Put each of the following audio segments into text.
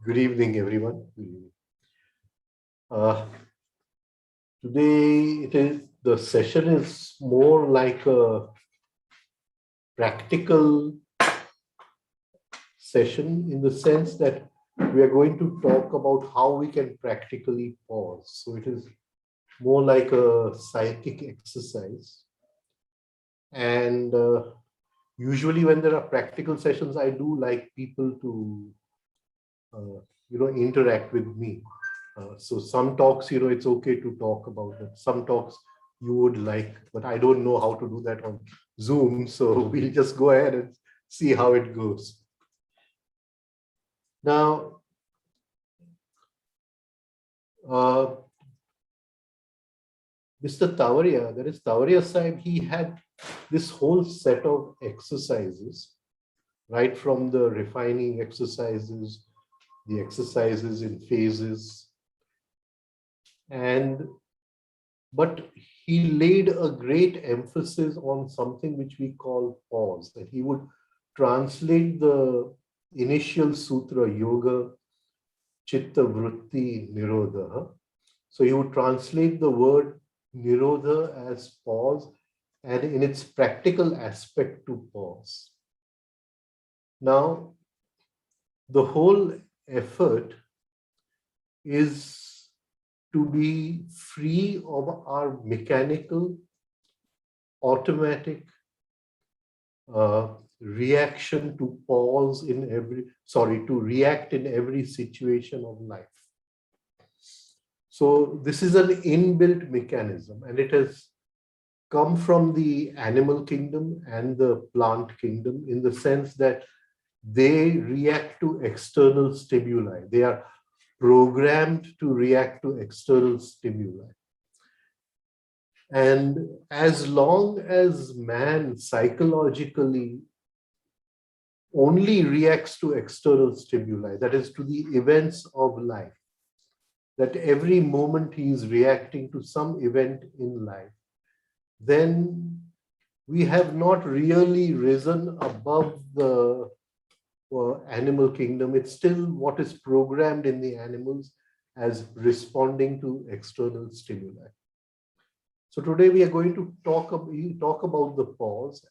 Good evening, everyone. Uh, Today, the session is more like a practical session in the sense that we are going to talk about how we can practically pause. So it is more like a psychic exercise. And usually, when there are practical sessions, I do like people to interact with me. So some talks, it's okay to talk about it. Some talks you would like, but I don't know how to do that on Zoom. So we'll just go ahead and see how it goes. Now, Mr. Tavaria, that is Tavaria Sahib, he had this whole set of exercises, right from the refining exercises, the exercises in phases, but he laid a great emphasis on something which we call pause, that he would translate the initial sutra, Yoga Chitta Vritti Nirodha. So he would translate the word Nirodha as pause, and in its practical aspect to pause. Now, the whole effort is to be free of our mechanical, automatic reaction to pause to react in every situation of life. So this is an inbuilt mechanism, and it has come from the animal kingdom and the plant kingdom in the sense that they react to external stimuli. They are programmed to react to external stimuli. And as long as man psychologically only reacts to external stimuli, that is to the events of life, that every moment he is reacting to some event in life, then we have not really risen above the animal kingdom. It's still what is programmed in the animals as responding to external stimuli. So today we are going to talk about the pause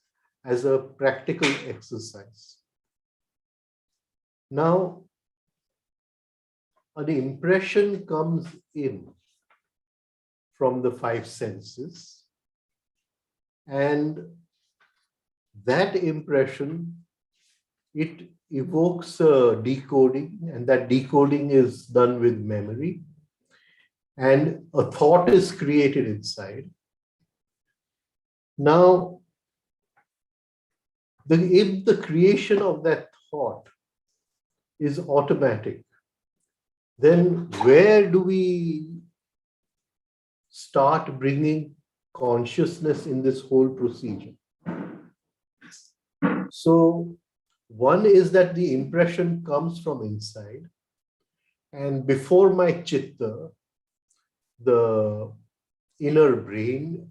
as a practical exercise. Now, an impression comes in from the five senses, and that impression, it evokes decoding, and that decoding is done with memory, and a thought is created inside. Now, if the creation of that thought is automatic, then where do we start bringing consciousness in this whole procedure? So one is that the impression comes from inside, and before my chitta, the inner brain,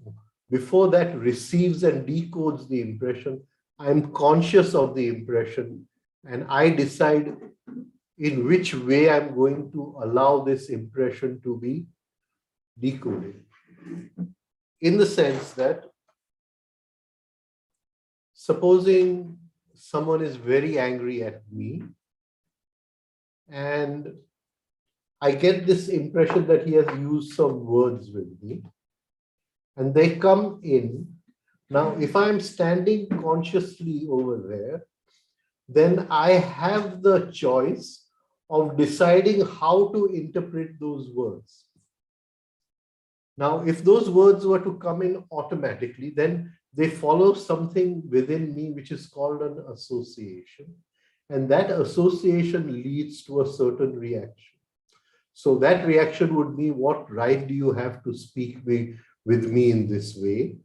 before that receives and decodes the impression, I'm conscious of the impression, and I decide in which way I'm going to allow this impression to be decoded. In the sense that, supposing someone is very angry at me, and I get this impression that he has used some words with me, and they come in. Now, if I'm standing consciously over there, then I have the choice of deciding how to interpret those words. Now, if those words were to come in automatically, then they follow something within me which is called an association. And that association leads to a certain reaction. So that reaction would be, what right do you have to speak with me in this way?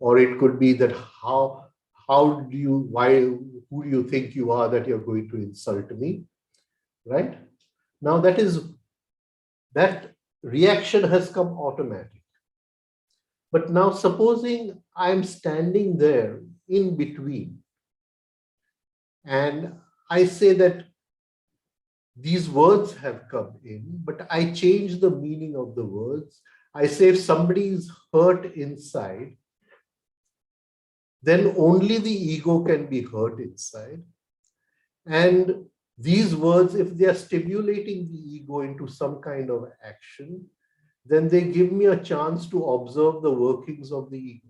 Or it could be that who do you think you are that you're going to insult me, right? Now that reaction has come automatic. But now supposing I'm standing there in between, and I say that these words have come in, but I change the meaning of the words. I say if somebody is hurt inside, then only the ego can be hurt inside. And these words, if they are stimulating the ego into some kind of action, then they give me a chance to observe the workings of the ego.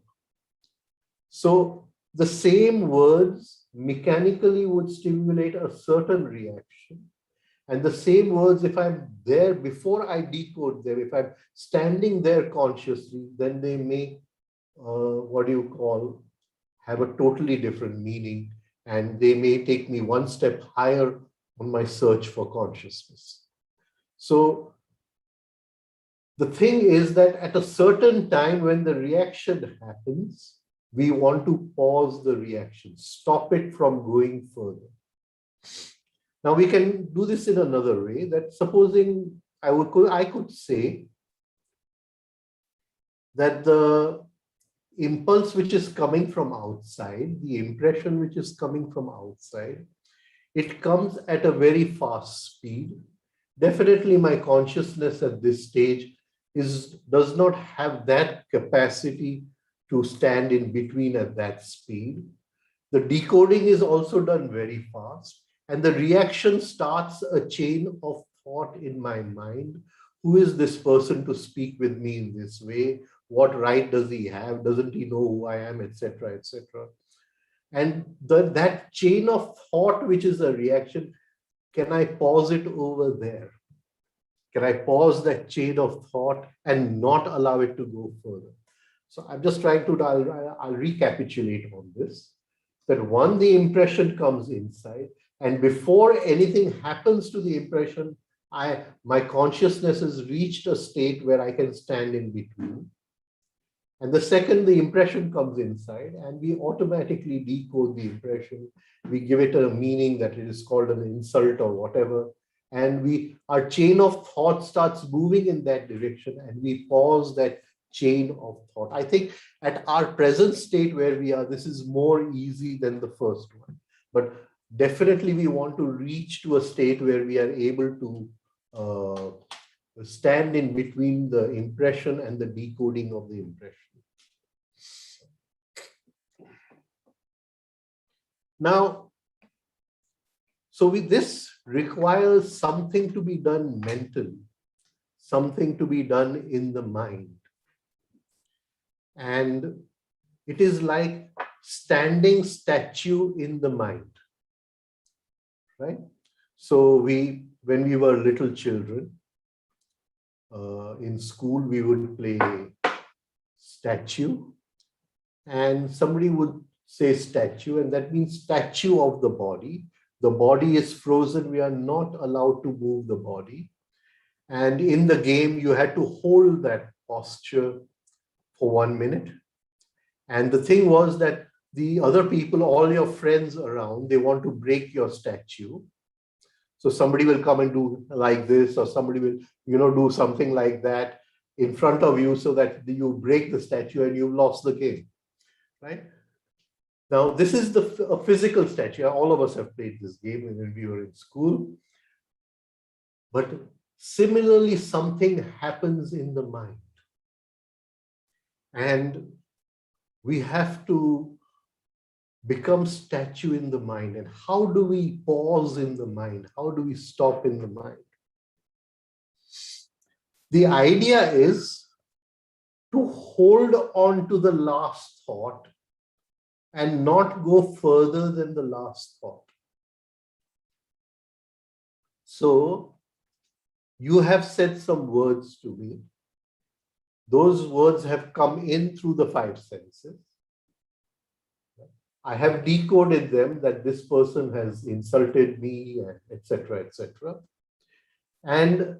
So the same words mechanically would stimulate a certain reaction. And the same words, if I'm there before I decode them, if I'm standing there consciously, then they may, have a totally different meaning. And they may take me one step higher on my search for consciousness. So the thing is that at a certain time when the reaction happens, we want to pause the reaction, stop it from going further. Now we can do this in another way, that supposing I could say that the impulse which is coming from outside, the impression which is coming from outside, it comes at a very fast speed. Definitely my consciousness at this stage does not have that capacity to stand in between at that speed. The decoding is also done very fast, and the reaction starts a chain of thought in my mind. Who is this person to speak with me in this way? What right does he have? Doesn't he know who I am, etc., etc. And that chain of thought, which is a reaction, can I pause it over there? Can I pause that chain of thought and not allow it to go further? So I'm just trying to, I'll recapitulate on this. That one, the impression comes inside, and before anything happens to the impression, my consciousness has reached a state where I can stand in between. And the second, the impression comes inside, and we automatically decode the impression. We give it a meaning that it is called an insult or whatever. And our chain of thought starts moving in that direction, and we pause that chain of thought. I think at our present state where we are, this is more easy than the first one. But definitely we want to reach to a state where we are able to stand in between the impression and the decoding of the impression. Now, so this requires something to be done mentally, something to be done in the mind. And it is like standing statue in the mind, right? So when we were little children, in school, we would play statue, and somebody would say statue, and that means statue of the body. The body is frozen. We are not allowed to move the body. And in the game, you had to hold that posture for 1 minute. And the thing was that the other people, all your friends around, they want to break your statue. So somebody will come and do like this, or somebody will, do something like that in front of you so that you break the statue and you've lost the game, right? Now, this is a physical statue. All of us have played this game when we were in school. But similarly, something happens in the mind. And we have to become statue in the mind. And how do we pause in the mind? How do we stop in the mind? The idea is to hold on to the last thought and not go further than the last thought. So you have said some words to me. Those words have come in through the 5 senses. I have decoded them that this person has insulted me, etc., etc. And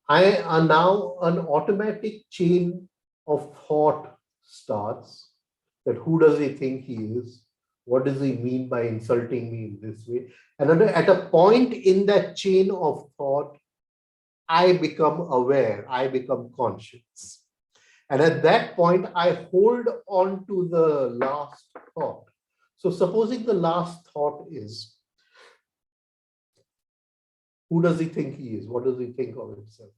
now an automatic chain of thought starts. That who does he think he is? What does he mean by insulting me in this way? And at a point in that chain of thought, I become aware, I become conscious. And at that point, I hold on to the last thought. So supposing the last thought is, Who does he think he is? What does he think of himself?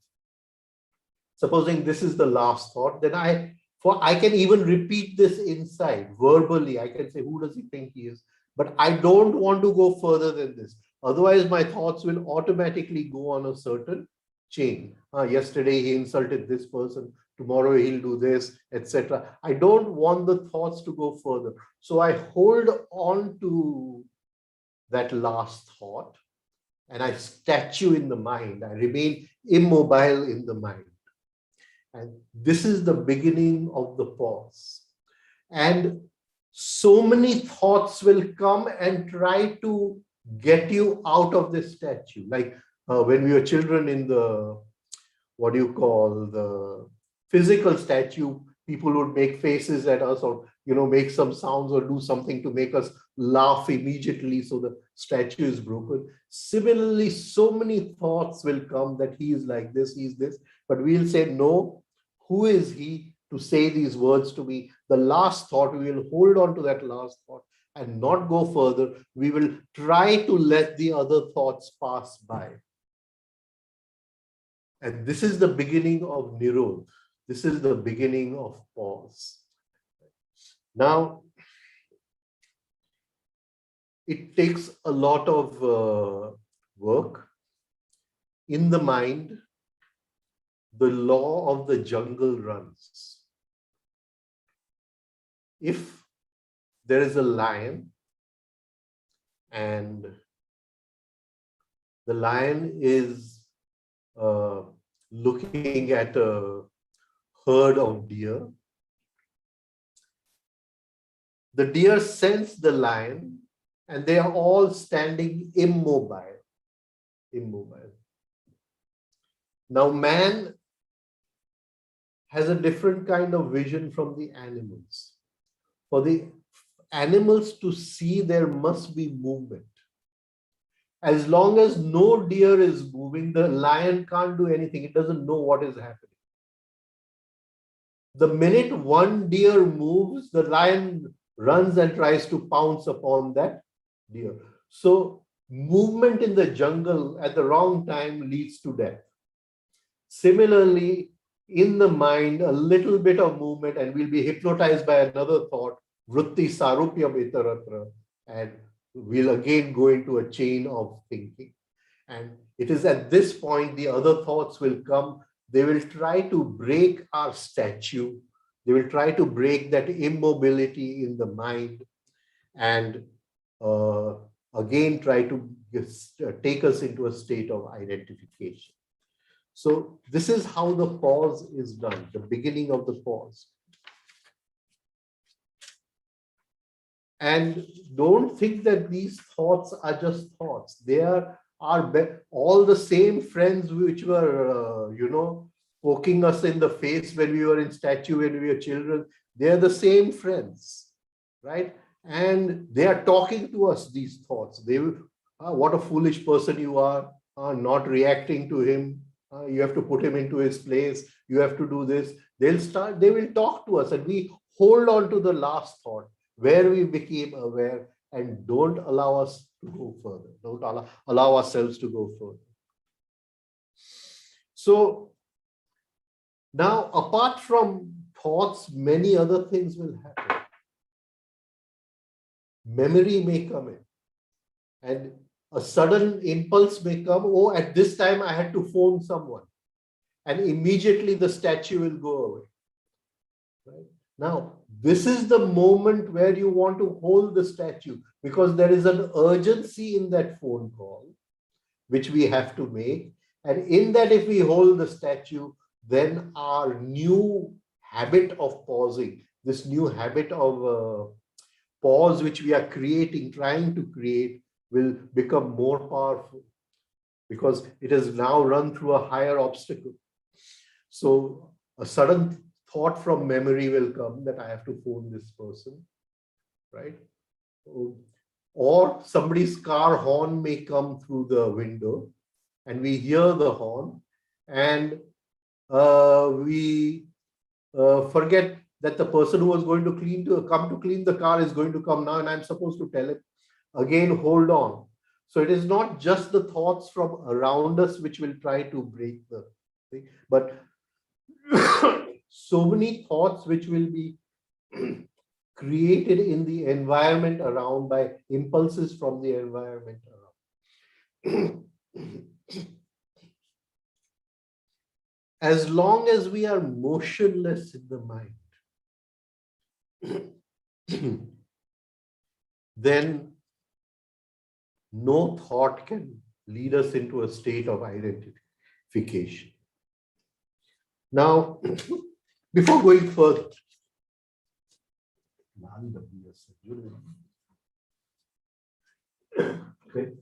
Supposing this is the last thought, then I can even repeat this inside verbally. I can say, who does he think he is? But I don't want to go further than this. Otherwise, my thoughts will automatically go on a certain chain. Yesterday he insulted this person. Tomorrow he'll do this, etc. I don't want the thoughts to go further. So I hold on to that last thought and I statue in the mind. I remain immobile in the mind. And this is the beginning of the pause. And so many thoughts will come and try to get you out of this statue. Like when we were children in the, what do you call, the physical statue, people would make faces at us or, make some sounds or do something to make us laugh immediately. So the statue is broken. Similarly, so many thoughts will come that he is like this, he's this, but we'll say, no, who is he to say these words to me? The last thought, we will hold on to that last thought and not go further. We will try to let the other thoughts pass by. And this is the beginning of Nirodha. This is the beginning of pause. Now, it takes a lot of work. In the mind, the law of the jungle runs. If there is a lion and the lion is looking at a herd of deer, the deer sense the lion and they are all standing immobile. Now man has a different kind of vision from the animals. For the animals to see, there must be movement. As long as no deer is moving, the lion can't do anything. It doesn't know what is happening. The minute one deer moves, the lion runs and tries to pounce upon that deer. So movement in the jungle at the wrong time leads to death. Similarly, in the mind, a little bit of movement and we'll be hypnotized by another thought, vritti sarupyam itaratra, and we'll again go into a chain of thinking. And it is at this point the other thoughts will come. They will try to break our statue. They will try to break that immobility in the mind and again try to take us into a state of identification. So this is how the pause is done, the beginning of the pause. And don't think that these thoughts are just thoughts. They are all the same friends which were, poking us in the face when we were in statue, when we were children. They're the same friends, right? And they are talking to us, these thoughts. They will, what a foolish person you are, not reacting to him. You have to put him into his place. You have to do this. They will talk to us and we hold on to the last thought where we became aware and don't allow us to go further. Don't allow ourselves to go further. So now, apart from thoughts, many other things will happen. Memory may come in and a sudden impulse may come. Oh, at this time I had to phone someone, and immediately the statue will go away. Right? Now, this is the moment where you want to hold the statue because there is an urgency in that phone call, which we have to make. And in that, if we hold the statue, then our new habit of pausing, this new habit of pause, which we are creating, trying to create, will become more powerful because it has now run through a higher obstacle. So a sudden thought from memory will come that I have to phone this person, right? Or somebody's car horn may come through the window and we hear the horn and we forget that the person who was going to come to clean the car is going to come now and I'm supposed to tell him. Again, hold on. So it is not just the thoughts from around us which will try to break the thing, but so many thoughts which will be created in the environment around by impulses from the environment around. As long as we are motionless in the mind, then no thought can lead us into a state of identification. Now, before going further, okay.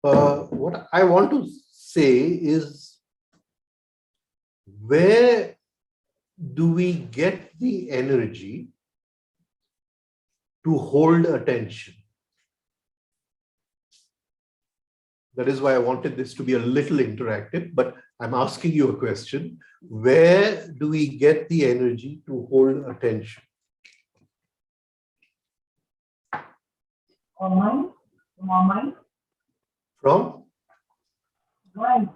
What I want to say is, where do we get the energy to hold attention? That is why I wanted this to be a little interactive, but I'm asking you a question. Where do we get the energy to hold attention? From our mind. From? Mind.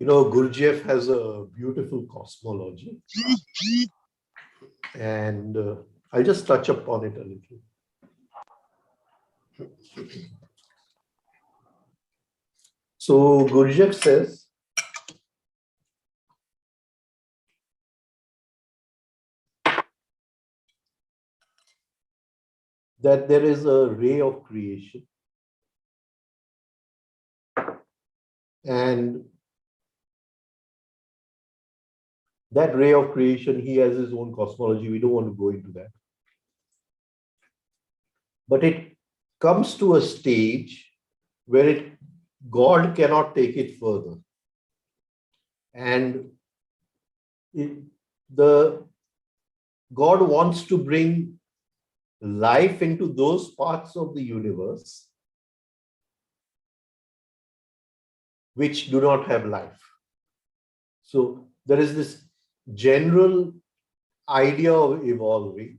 You know, Gurdjieff has a beautiful cosmology. And I'll just touch upon it a little. So Gurdjieff says that there is a ray of creation, and that ray of creation, he has his own cosmology. We don't want to go into that. But it comes to a stage where God cannot take it further. And God wants to bring life into those parts of the universe which do not have life. So there is this general idea of evolving.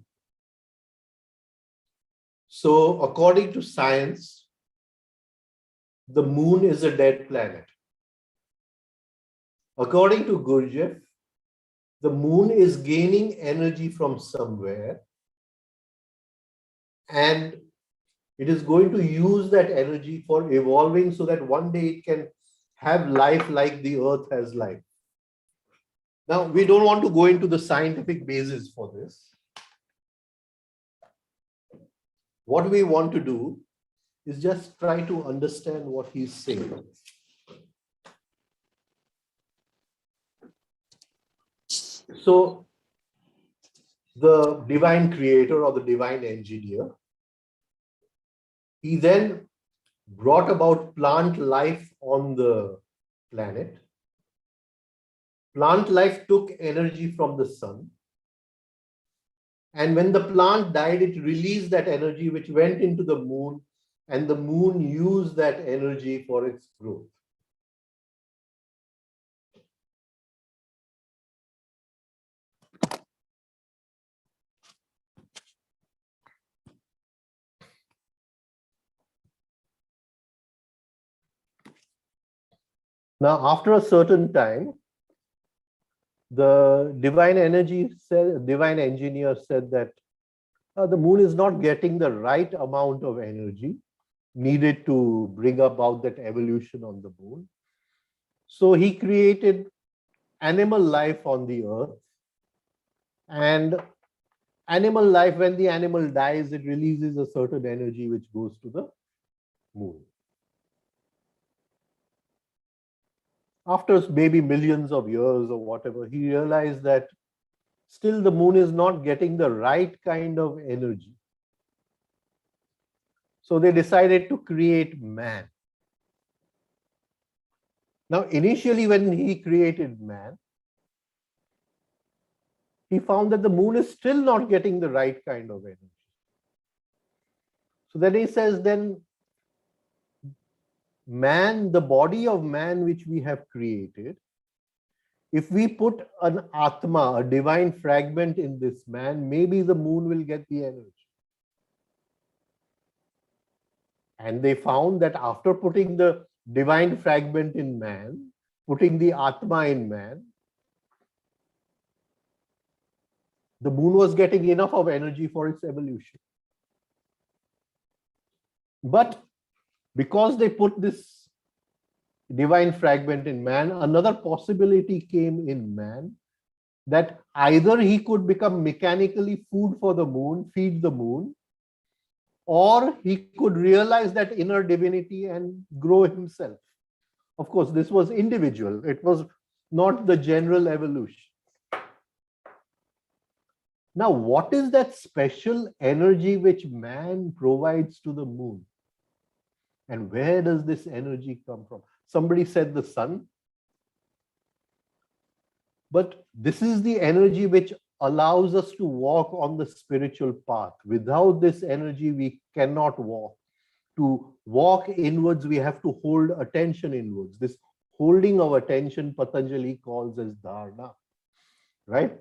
So according to science, the moon is a dead planet. According to Gurdjieff, the moon is gaining energy from somewhere, and it is going to use that energy for evolving so that one day it can have life like the earth has life. Now, we don't want to go into the scientific basis for this. What we want to do is just try to understand what he's saying. So, the divine creator or the divine engineer, he then brought about plant life on the planet. Plant life took energy from the sun. And when the plant died, it released that energy which went into the moon, and the moon used that energy for its growth. Now, after a certain time, the divine engineer said that the moon is not getting the right amount of energy needed to bring about that evolution on the moon. So he created animal life on the earth. And animal life, when the animal dies, it releases a certain energy which goes to the moon. After maybe millions of years or whatever, he realized that still the moon is not getting the right kind of energy. So they decided to create man. Now, initially, when he created man, he found that the moon is still not getting the right kind of energy. So then he says, then man, the body of man which we have created, if we put an Atma, a divine fragment in this man, maybe the moon will get the energy. And they found that after putting the divine fragment in man, putting the Atma in man, the moon was getting enough of energy for its evolution. But because they put this divine fragment in man, another possibility came in man, that either he could become mechanically food for the moon, feed the moon, or he could realize that inner divinity and grow himself. Of course, this was individual. It was not the general evolution. Now, what is that special energy which man provides to the moon? And where does this energy come from? Somebody said the sun. But this is the energy which allows us to walk on the spiritual path. Without this energy, we cannot walk. To walk inwards, we have to hold attention inwards. This holding of attention, Patanjali calls as dharana, right?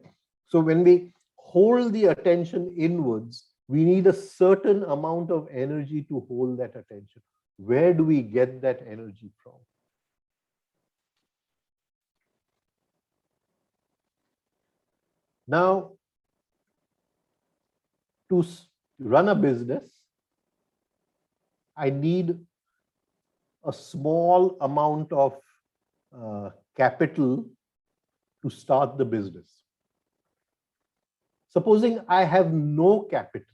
So when we hold the attention inwards, we need a certain amount of energy to hold that attention. Where do we get that energy from? Now, to run a business, I need a small amount of capital to start the business. Supposing I have no capital,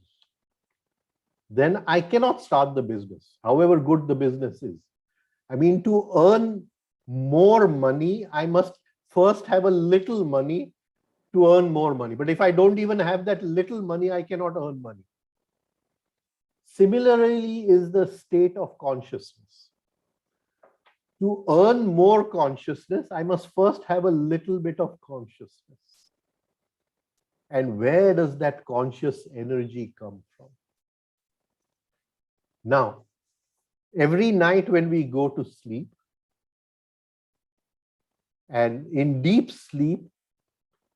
then I cannot start the business, however good the business is. I mean, to earn more money, I must first have a little money to earn more money. But if I don't even have that little money, I cannot earn money. Similarly is the state of consciousness. To earn more consciousness, I must first have a little bit of consciousness. And where does that conscious energy come from? Now, every night when we go to sleep, and in deep sleep,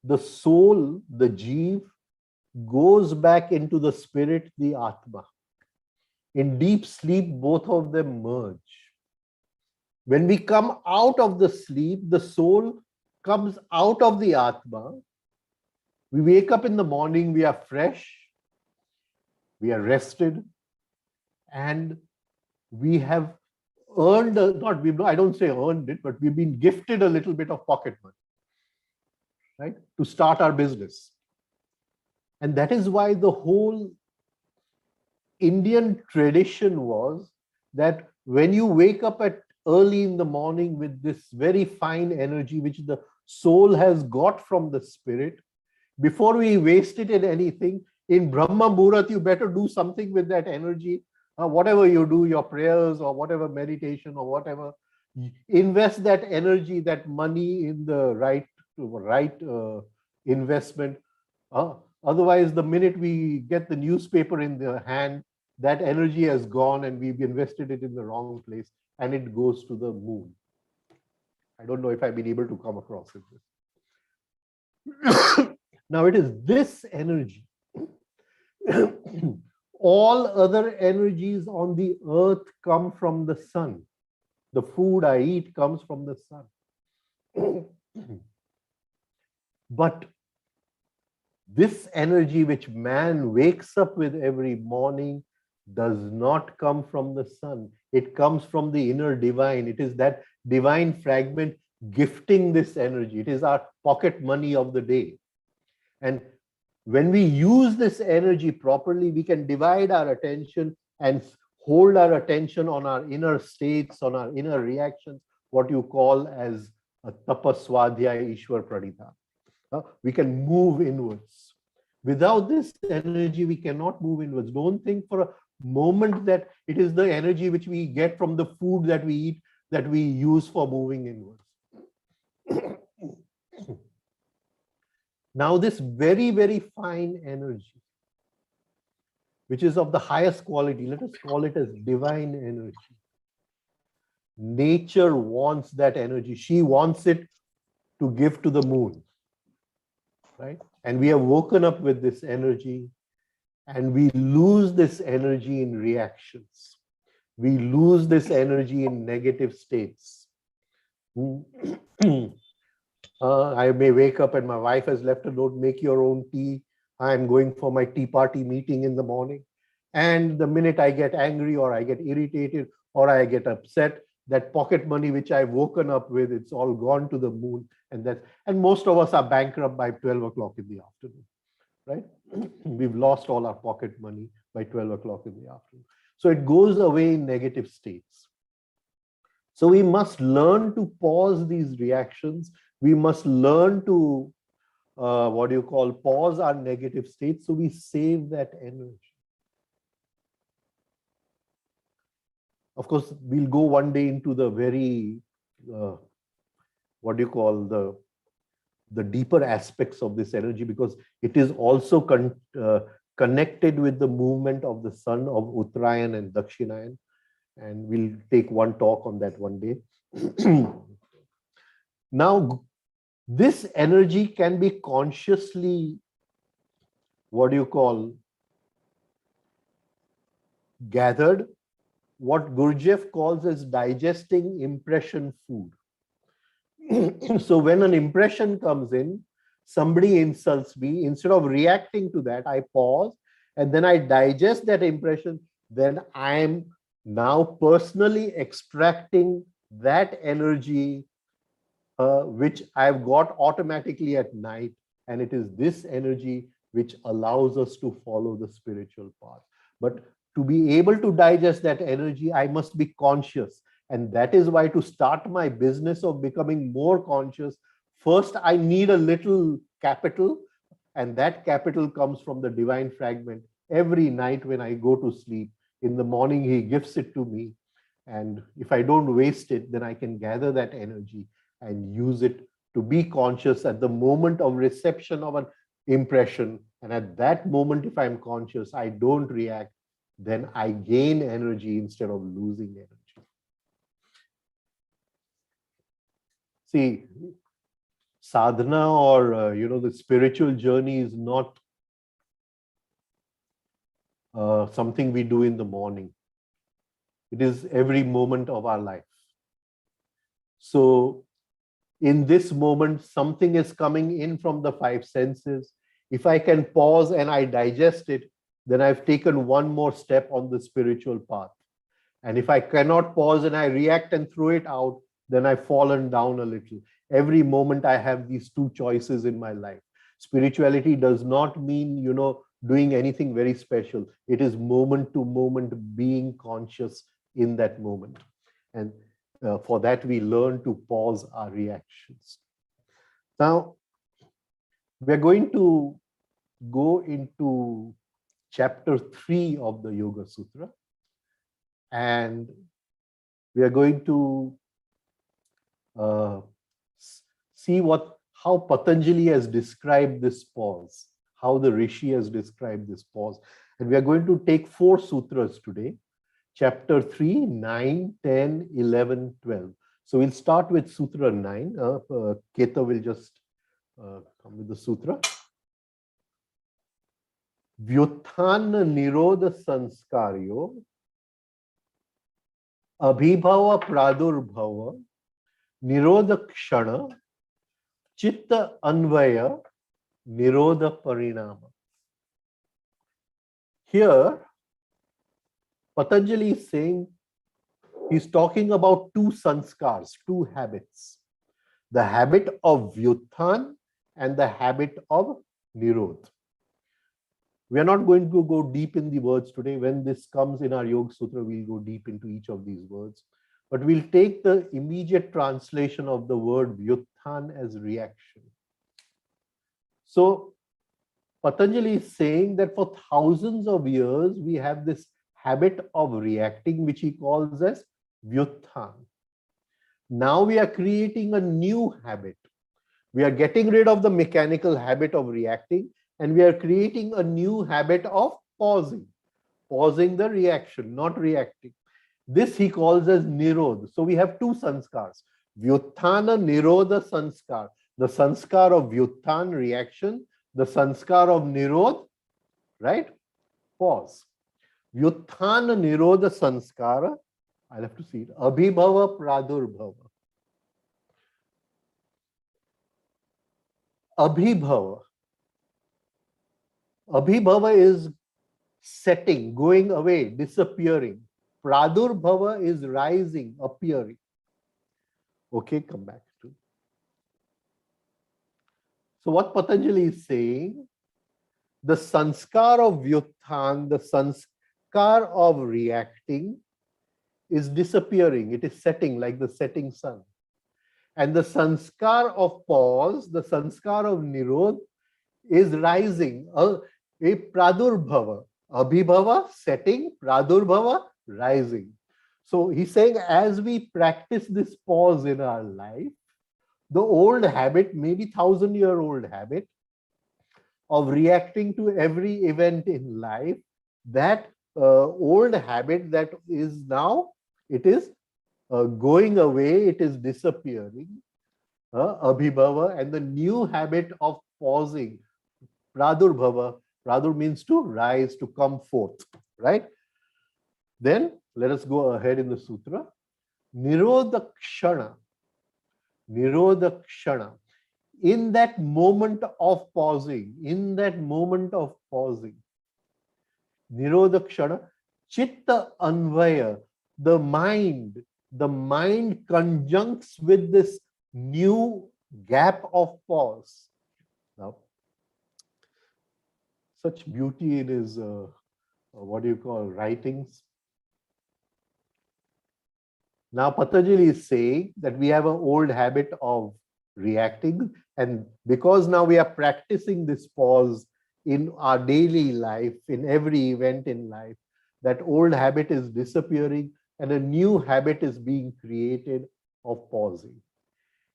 the soul, the Jeev, goes back into the spirit, the Atma. In deep sleep, both of them merge. When we come out of the sleep, the soul comes out of the Atma. We wake up in the morning, we are fresh, we are rested, and we have earned, I don't say earned it, but we've been gifted a little bit of pocket money, right, to start our business. And that is why the whole Indian tradition was that when you wake up at early in the morning with this very fine energy, which the soul has got from the spirit, before we waste it in anything, in Brahma Muhurat, you better do something with that energy. Whatever you do, your prayers or whatever meditation or whatever, invest that energy, that money in the right investment. Otherwise, the minute we get the newspaper in the hand, that energy has gone and we've invested it in the wrong place and it goes to the moon. I don't know if I've been able to come across it. Now it is this energy. All other energies on the earth come from the sun. The food I eat comes from the sun. But this energy which man wakes up with every morning does not come from the sun. It comes from the inner divine. It is that divine fragment gifting this energy. It is our pocket money of the day. And when we use this energy properly, we can divide our attention and hold our attention on our inner states, on our inner reactions, what you call as a tapaswadhyaya ishwar pranita. We can move inwards. Without this energy, we cannot move inwards. Don't think for a moment that it is the energy which we get from the food that we eat that we use for moving inwards. Now, this very, very fine energy, which is of the highest quality, let us call it as divine energy, nature wants that energy. She wants it to give to the moon, right? And we have woken up with this energy, and we lose this energy in reactions. We lose this energy in negative states. I may wake up and my wife has left a note, make your own tea. I'm going for my tea party meeting in the morning. And the minute I get angry or I get irritated or I get upset, that pocket money which I've woken up with, it's all gone to the moon. And most of us are bankrupt by 12 o'clock in the afternoon, right? We've lost all our pocket money by 12 o'clock in the afternoon. So it goes away in negative states. So we must learn to pause these reactions. We must learn to, pause our negative states so we save that energy. Of course, we'll go one day into the very, the deeper aspects of this energy, because it is also connected with the movement of the sun of Uttarayan and Dakshinayan. And we'll take one talk on that one day. Now, this energy can be consciously, gathered, what Gurdjieff calls as digesting impression food. So when an impression comes in, somebody insults me, instead of reacting to that, I pause and then I digest that impression. Then I'm now personally extracting that energy which I've got automatically at night. And it is this energy which allows us to follow the spiritual path. But to be able to digest that energy, I must be conscious. And that is why, to start my business of becoming more conscious, first I need a little capital. And that capital comes from the divine fragment. Every night when I go to sleep, in the morning, he gives it to me. And if I don't waste it, then I can gather that energy and use it to be conscious at the moment of reception of an impression. And at that moment, if I'm conscious, I don't react, then I gain energy instead of losing energy. See, sadhana or, the spiritual journey is not something we do in the morning. It is every moment of our life. So in this moment, something is coming in from the five senses. If I can pause and I digest it, then I've taken one more step on the spiritual path. And if I cannot pause and I react and throw it out, then I've fallen down a little. Every moment I have these two choices in my life. Spirituality does not mean, doing anything very special. It is moment to moment being conscious in that moment. And for that, we learn to pause our reactions. Now, we're going to go into chapter 3 of the Yoga Sutra. And we are going to see how Patanjali has described this pause, how the Rishi has described this pause. And we are going to take 4 sutras today. Chapter 3, 9, 10, 11, 12. So we'll start with Sutra 9. Keta will just come with the sutra. Vyuthana nirodha sanskaryo abhibhava pradurbhava nirodha kshana chitta anvaya nirodha parinama. Here, Patanjali is saying, he's talking about 2 sanskars, 2 habits. The habit of Vyuthan and the habit of Nirodha. We are not going to go deep in the words today. When this comes in our Yoga Sutra, we'll go deep into each of these words. But we'll take the immediate translation of the word Vyuthan as reaction. So Patanjali is saying that for thousands of years, we have this habit of reacting, which he calls as Vyuthan. Now we are creating a new habit. We are getting rid of the mechanical habit of reacting, and we are creating a new habit of pausing. Pausing the reaction, not reacting. This he calls as Nirodha. So we have two sanskars. Vyuthana Nirodha sanskar. The sanskar of Vyuthan, reaction. The sanskar of Nirodha, right? Pause. Vyuthana Nirodha sanskara. I'll have to see it. Abhibhava Pradurbhava. Abhibhava. Abhibhava is setting, going away, disappearing. Pradurbhava is rising, appearing. Okay, come back to. So what Patanjali is saying, the sanskar of Vyuthan, the sanskar of reacting is disappearing. It is setting like the setting sun. And the sanskar of pause, the sanskar of Nirodha is rising, a pradurbhava. Abhibhava, setting, pradurbhava, rising. So he's saying as we practice this pause in our life, the old habit, maybe 1,000-year-old habit of reacting to every event in life, that old habit that is now, it is going away, it is disappearing, abhibhava, and the new habit of pausing, pradurbhava. Pradur means to rise, to come forth, right? Then let us go ahead in the sutra. Nirodha kshana. Nirodha kshana. In that moment of pausing, Nirodha kshana, chitta anvaya, the mind conjuncts with this new gap of pause. Now, such beauty in his, what do you call, writings. Now, Patanjali is saying that we have an old habit of reacting, and because now we are practicing this pause in our daily life, in every event in life, that old habit is disappearing and a new habit is being created of pausing.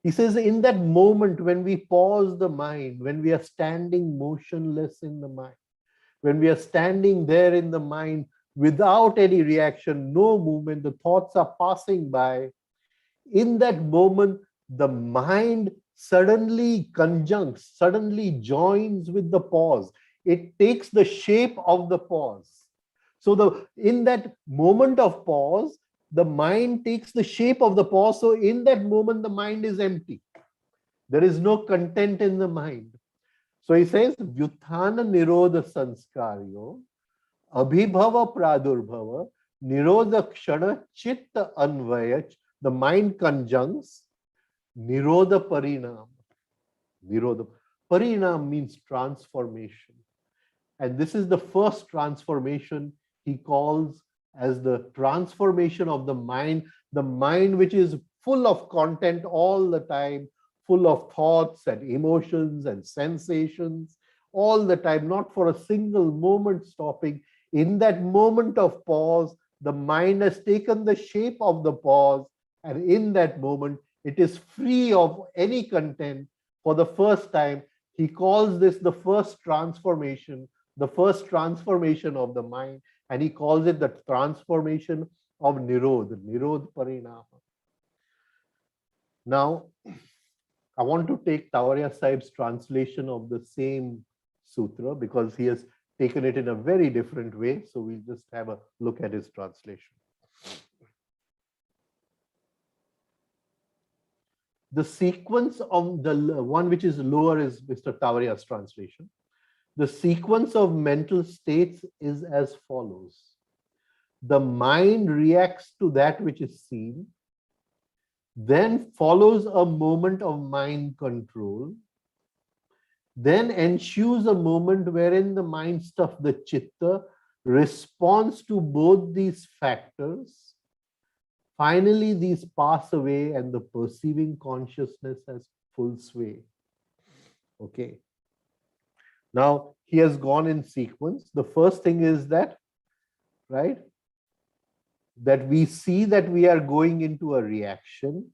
He says in that moment when we pause the mind, when we are standing motionless in the mind, when we are standing there in the mind without any reaction, no movement, the thoughts are passing by, in that moment, the mind suddenly conjuncts, suddenly joins with the pause. It takes the shape of the pause. So in that moment of pause, the mind takes the shape of the pause. So in that moment, the mind is empty. There is no content in the mind. So he says, Vyuthana Nirodha Sanskaryo, Abhibhava Pradurbhava, Nirodha Kshana Chitta Anvaya, the mind conjuncts, Nirodha Parinam. Nirodha Parinam means transformation. And this is the first transformation he calls as the transformation of the mind which is full of content all the time, full of thoughts and emotions and sensations all the time, not for a single moment stopping. In that moment of pause, the mind has taken the shape of the pause, and in that moment, it is free of any content for the first time. He calls this the first transformation of the mind, and he calls it the transformation of Nirodha, Nirodha Parinama. Now, I want to take Tawaria Sahib's translation of the same sutra because he has taken it in a very different way. So we'll just have a look at his translation. The sequence of the one which is lower is Mr. Tawaria's translation. The sequence of mental states is as follows. The mind reacts to that which is seen, then follows a moment of mind control, then ensues a moment wherein the mind stuff, the chitta, responds to both these factors. Finally, these pass away and the perceiving consciousness has full sway. Okay. Now, he has gone in sequence. The first thing is that, right, that we see that we are going into a reaction.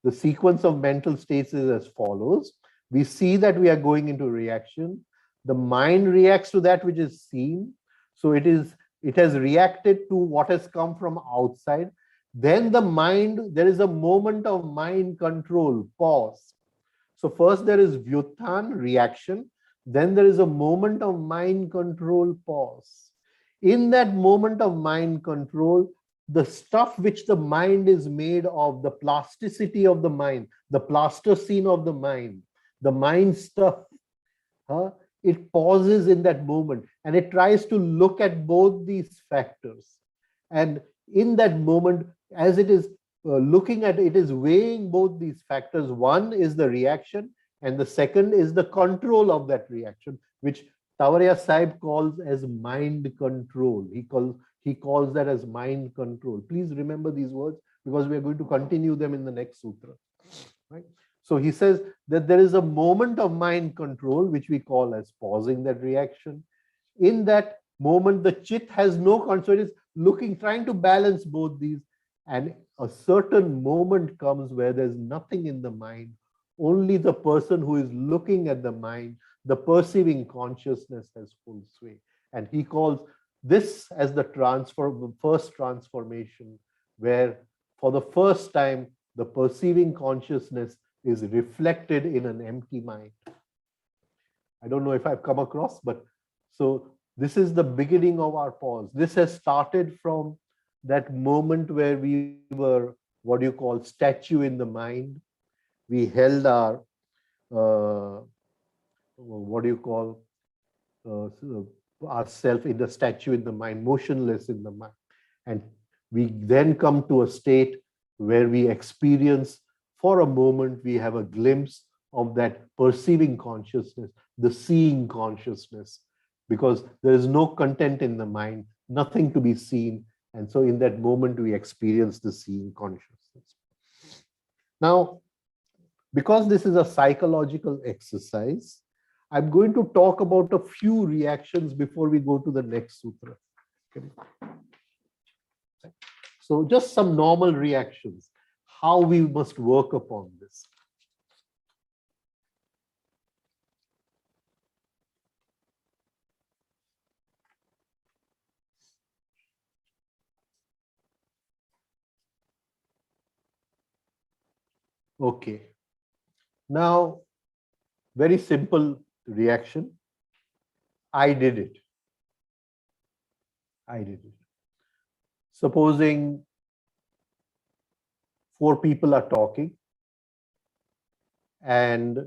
The sequence of mental states is as follows. We see that we are going into reaction. The mind reacts to that which is seen. So it is it has reacted to what has come from outside. Then the mind, there is a moment of mind control, pause. So first there is vyuthan, reaction. Then there is a moment of mind control, pause. In that moment of mind control, the stuff which the mind is made of, the plasticity of the mind, the plasticine of the mind stuff, it pauses in that moment and it tries to look at both these factors. And in that moment, as it is looking at it, is weighing both these factors. One is the reaction, and the second is the control of that reaction, which Tawariya Sahib calls as mind control. He calls that as mind control. Please remember these words because we are going to continue them in the next sutra. Right? So he says that there is a moment of mind control, which we call as pausing that reaction. In that moment, the chit has no control. It is looking, trying to balance both these. And a certain moment comes where there's nothing in the mind. Only the person who is looking at the mind, the perceiving consciousness has full sway. And he calls this as the first transformation, where for the first time, the perceiving consciousness is reflected in an empty mind. I don't know if I've come across, but so this is the beginning of our pause. This has started from that moment where we were, what do you call, statue in the mind. We held our, what do you call, ourself in the statue in the mind, motionless in the mind. And we then come to a state where we experience, for a moment, we have a glimpse of that perceiving consciousness, the seeing consciousness, because there is no content in the mind, nothing to be seen. And so in that moment, we experience the seeing consciousness. Now, because this is a psychological exercise, I'm going to talk about a few reactions before we go to the next sutra. Okay. So just some normal reactions, how we must work upon this. Okay. Now, very simple reaction. I did it. I did it. Supposing 4 people are talking and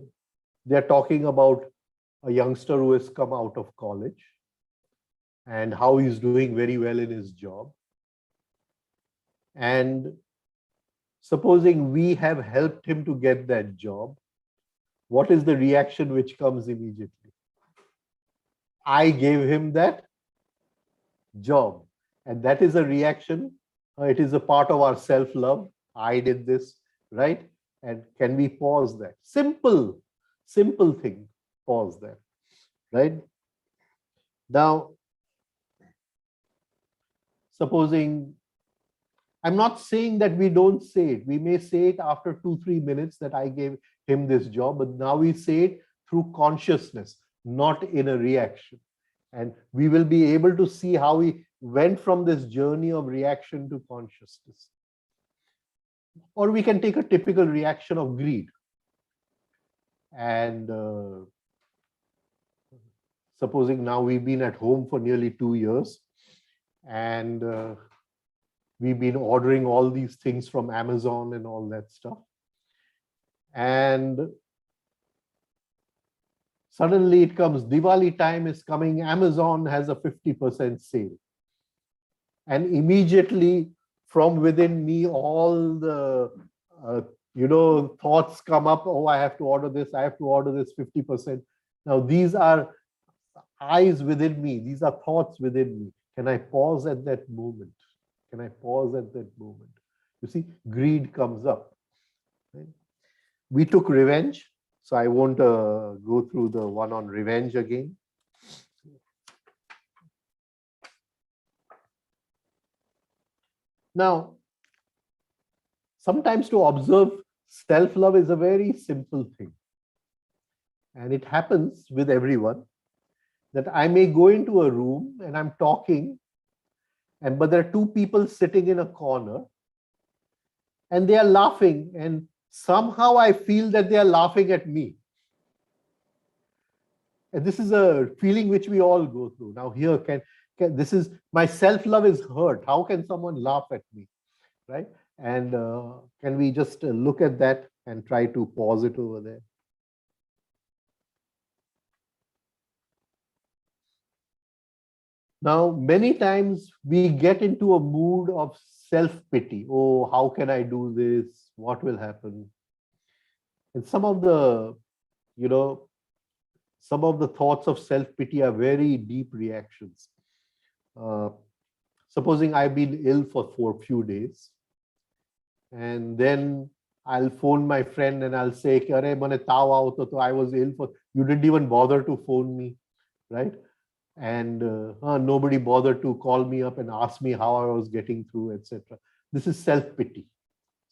they're talking about a youngster who has come out of college and how he's doing very well in his job. And supposing we have helped him to get that job, what is the reaction which comes immediately? I gave him that job. And that is a reaction. It is a part of our self-love. I did this, right? And can we pause that? Simple thing. Pause that, right? Now, supposing, I'm not saying that we don't say it. We may say it after 2-3 minutes that I gave him this job, but now we say it through consciousness, not in a reaction. And we will be able to see how we went from this journey of reaction to consciousness. Or we can take a typical reaction of greed. And supposing now we've been at home for nearly 2 years and we've been ordering all these things from Amazon and all that stuff. And suddenly it comes, Diwali time is coming, Amazon has a 50% sale. And immediately from within me, all the, thoughts come up, oh, I have to order this, I have to order this 50%. Now, these are eyes within me. These are thoughts within me. Can I pause at that moment? Can I pause at that moment? You see, greed comes up. Right? We took revenge. So I won't go through the one on revenge again. Now, sometimes to observe self-love is a very simple thing. And it happens with everyone that I may go into a room and I'm talking but there are two people sitting in a corner and they are laughing, and somehow I feel that they are laughing at me. And this is a feeling which we all go through. Now here, this is my self-love is hurt. How can someone laugh at me, right? And can we just look at that and try to pause it over there? Now, many times we get into a mood of self-pity. Oh, how can I do this? What will happen? And some of the, some of the thoughts of self-pity are very deep reactions. Supposing I've been ill for a few days, and then I'll phone my friend and I'll say, "Arey, mane tav aata to I was ill for, you didn't even bother to phone me," right? And nobody bothered to call me up and ask me how I was getting through, etc. This is self-pity,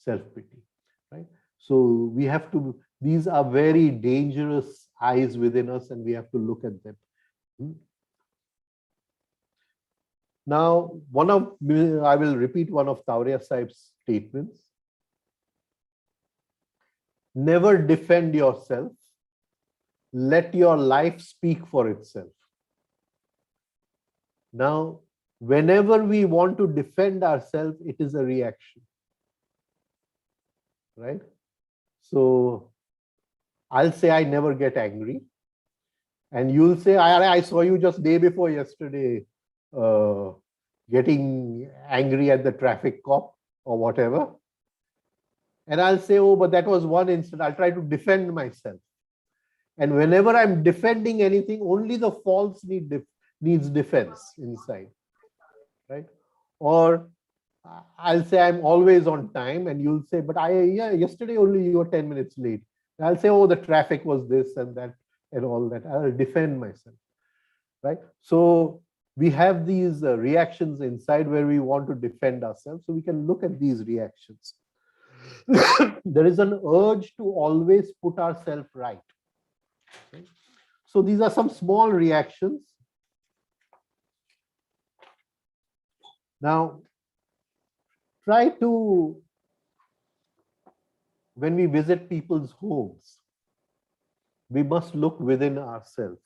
right? So we have to, these are very dangerous eyes within us and we have to look at them. Now, I will repeat one of Tauria Sahib's statements. Never defend yourself. Let your life speak for itself. Now, whenever we want to defend ourselves, it is a reaction, right? So I'll say I never get angry. And you'll say, I saw you just day before yesterday getting angry at the traffic cop or whatever. And I'll say, oh, but that was one instant. I'll try to defend myself. And whenever I'm defending anything, only the false needs defense inside, right? Or I'll say I'm always on time, and you'll say, but yesterday only you were 10 minutes late. And I'll say, oh, the traffic was this and that and all that. I'll defend myself, right? So we have these reactions inside where we want to defend ourselves. So we can look at these reactions. There is an urge to always put ourselves right. Okay? So these are some small reactions. Now, try to, when we visit people's homes, we must look within ourselves.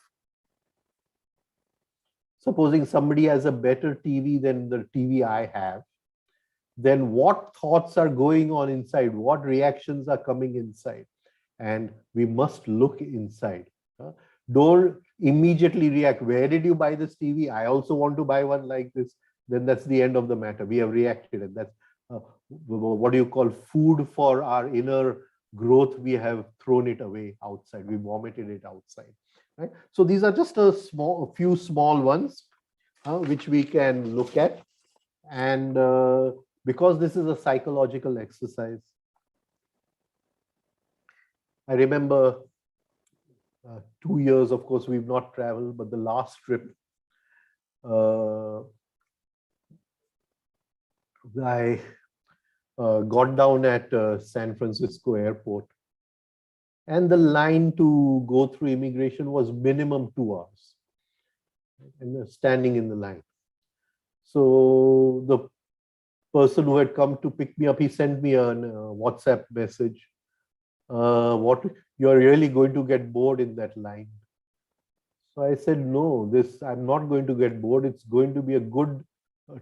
Supposing somebody has a better TV than the TV I have, then what thoughts are going on inside? What reactions are coming inside? And we must look inside. Don't immediately react. Where did you buy this TV? I also want to buy one like this. Then that's the end of the matter. We have reacted, and that's what do you call food for our inner growth. We have thrown it away outside. We vomited it outside. Right? So these are just a few small ones which we can look at, and because this is a psychological exercise, I remember 2 years, of course, we've not traveled, but the last trip, I got down at San Francisco airport, and the line to go through immigration was minimum 2 hours, and standing in the line. So the person who had come to pick me up, he sent me a WhatsApp message. What, you're really going to get bored in that line? So I said, no, I'm not going to get bored. It's going to be a good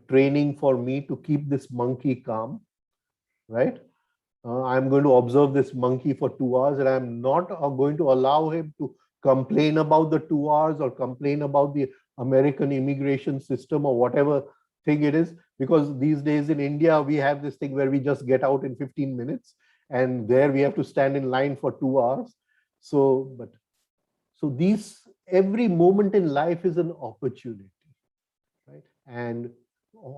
training for me to keep this monkey calm, right? I'm going to observe this monkey for 2 hours, and I'm not going to allow him to complain about the 2 hours or complain about the American immigration system or whatever thing it is, because these days in India, we have this thing where we just get out in 15 minutes, and there we have to stand in line for 2 hours. So every moment in life is an opportunity, right? And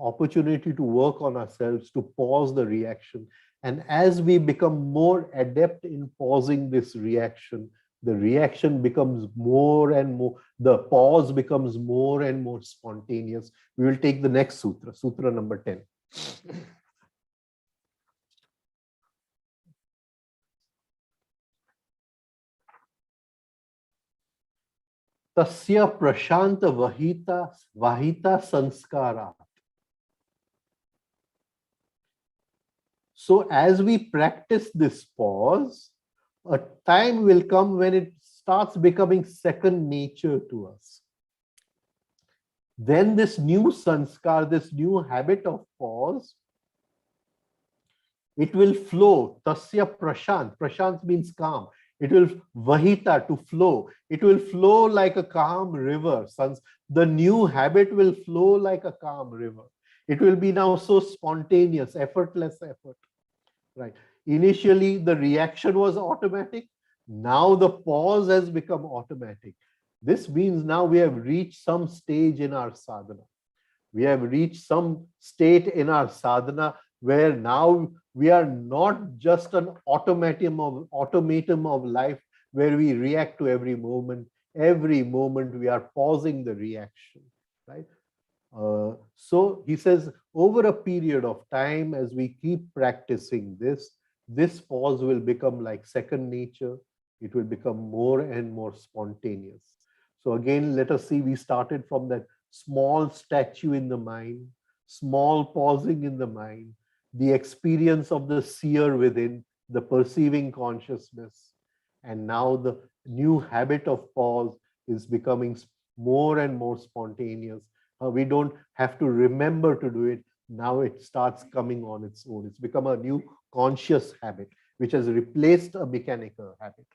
opportunity to work on ourselves, to pause the reaction. And as we become more adept in pausing this reaction, the reaction becomes more and more, the pause becomes more and more spontaneous. We will take the next sutra, sutra number 10. Tasya prashanta vahita sanskarat So as we practice this pause, a time will come when it starts becoming second nature to us. Then this new sanskar, this new habit of pause, it will flow. Tasya prashant. Prashant means calm. It will vahita, to flow. It will flow like a calm river. The new habit will flow like a calm river. It will be now so spontaneous, effortless effort. Right. Initially, the reaction was automatic. Now the pause has become automatic. This means now we have reached some stage in our sadhana. We have reached some state in our sadhana where now we are not just an automatum of life where we react to every moment. Every moment we are pausing the reaction, right? So he says, over a period of time, as we keep practicing this pause will become like second nature. It will become more and more spontaneous. So again, let us see, we started from that small statue in the mind, small pausing in the mind, the experience of the seer within, the perceiving consciousness. And now the new habit of pause is becoming more and more spontaneous. We don't have to remember to do it. Now it starts coming on its own. It's become a new conscious habit, which has replaced a mechanical habit.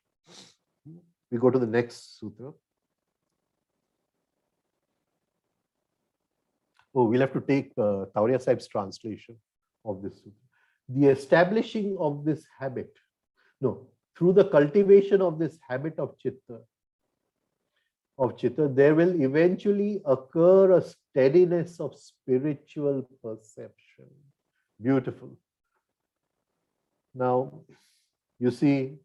We go to the next sutra. Oh, we'll have to take Tauriya Sahib's translation of this sutra. The establishing of this habit, through the cultivation of this habit of chitta, there will eventually occur a steadiness of spiritual perception. Beautiful. Now, you see,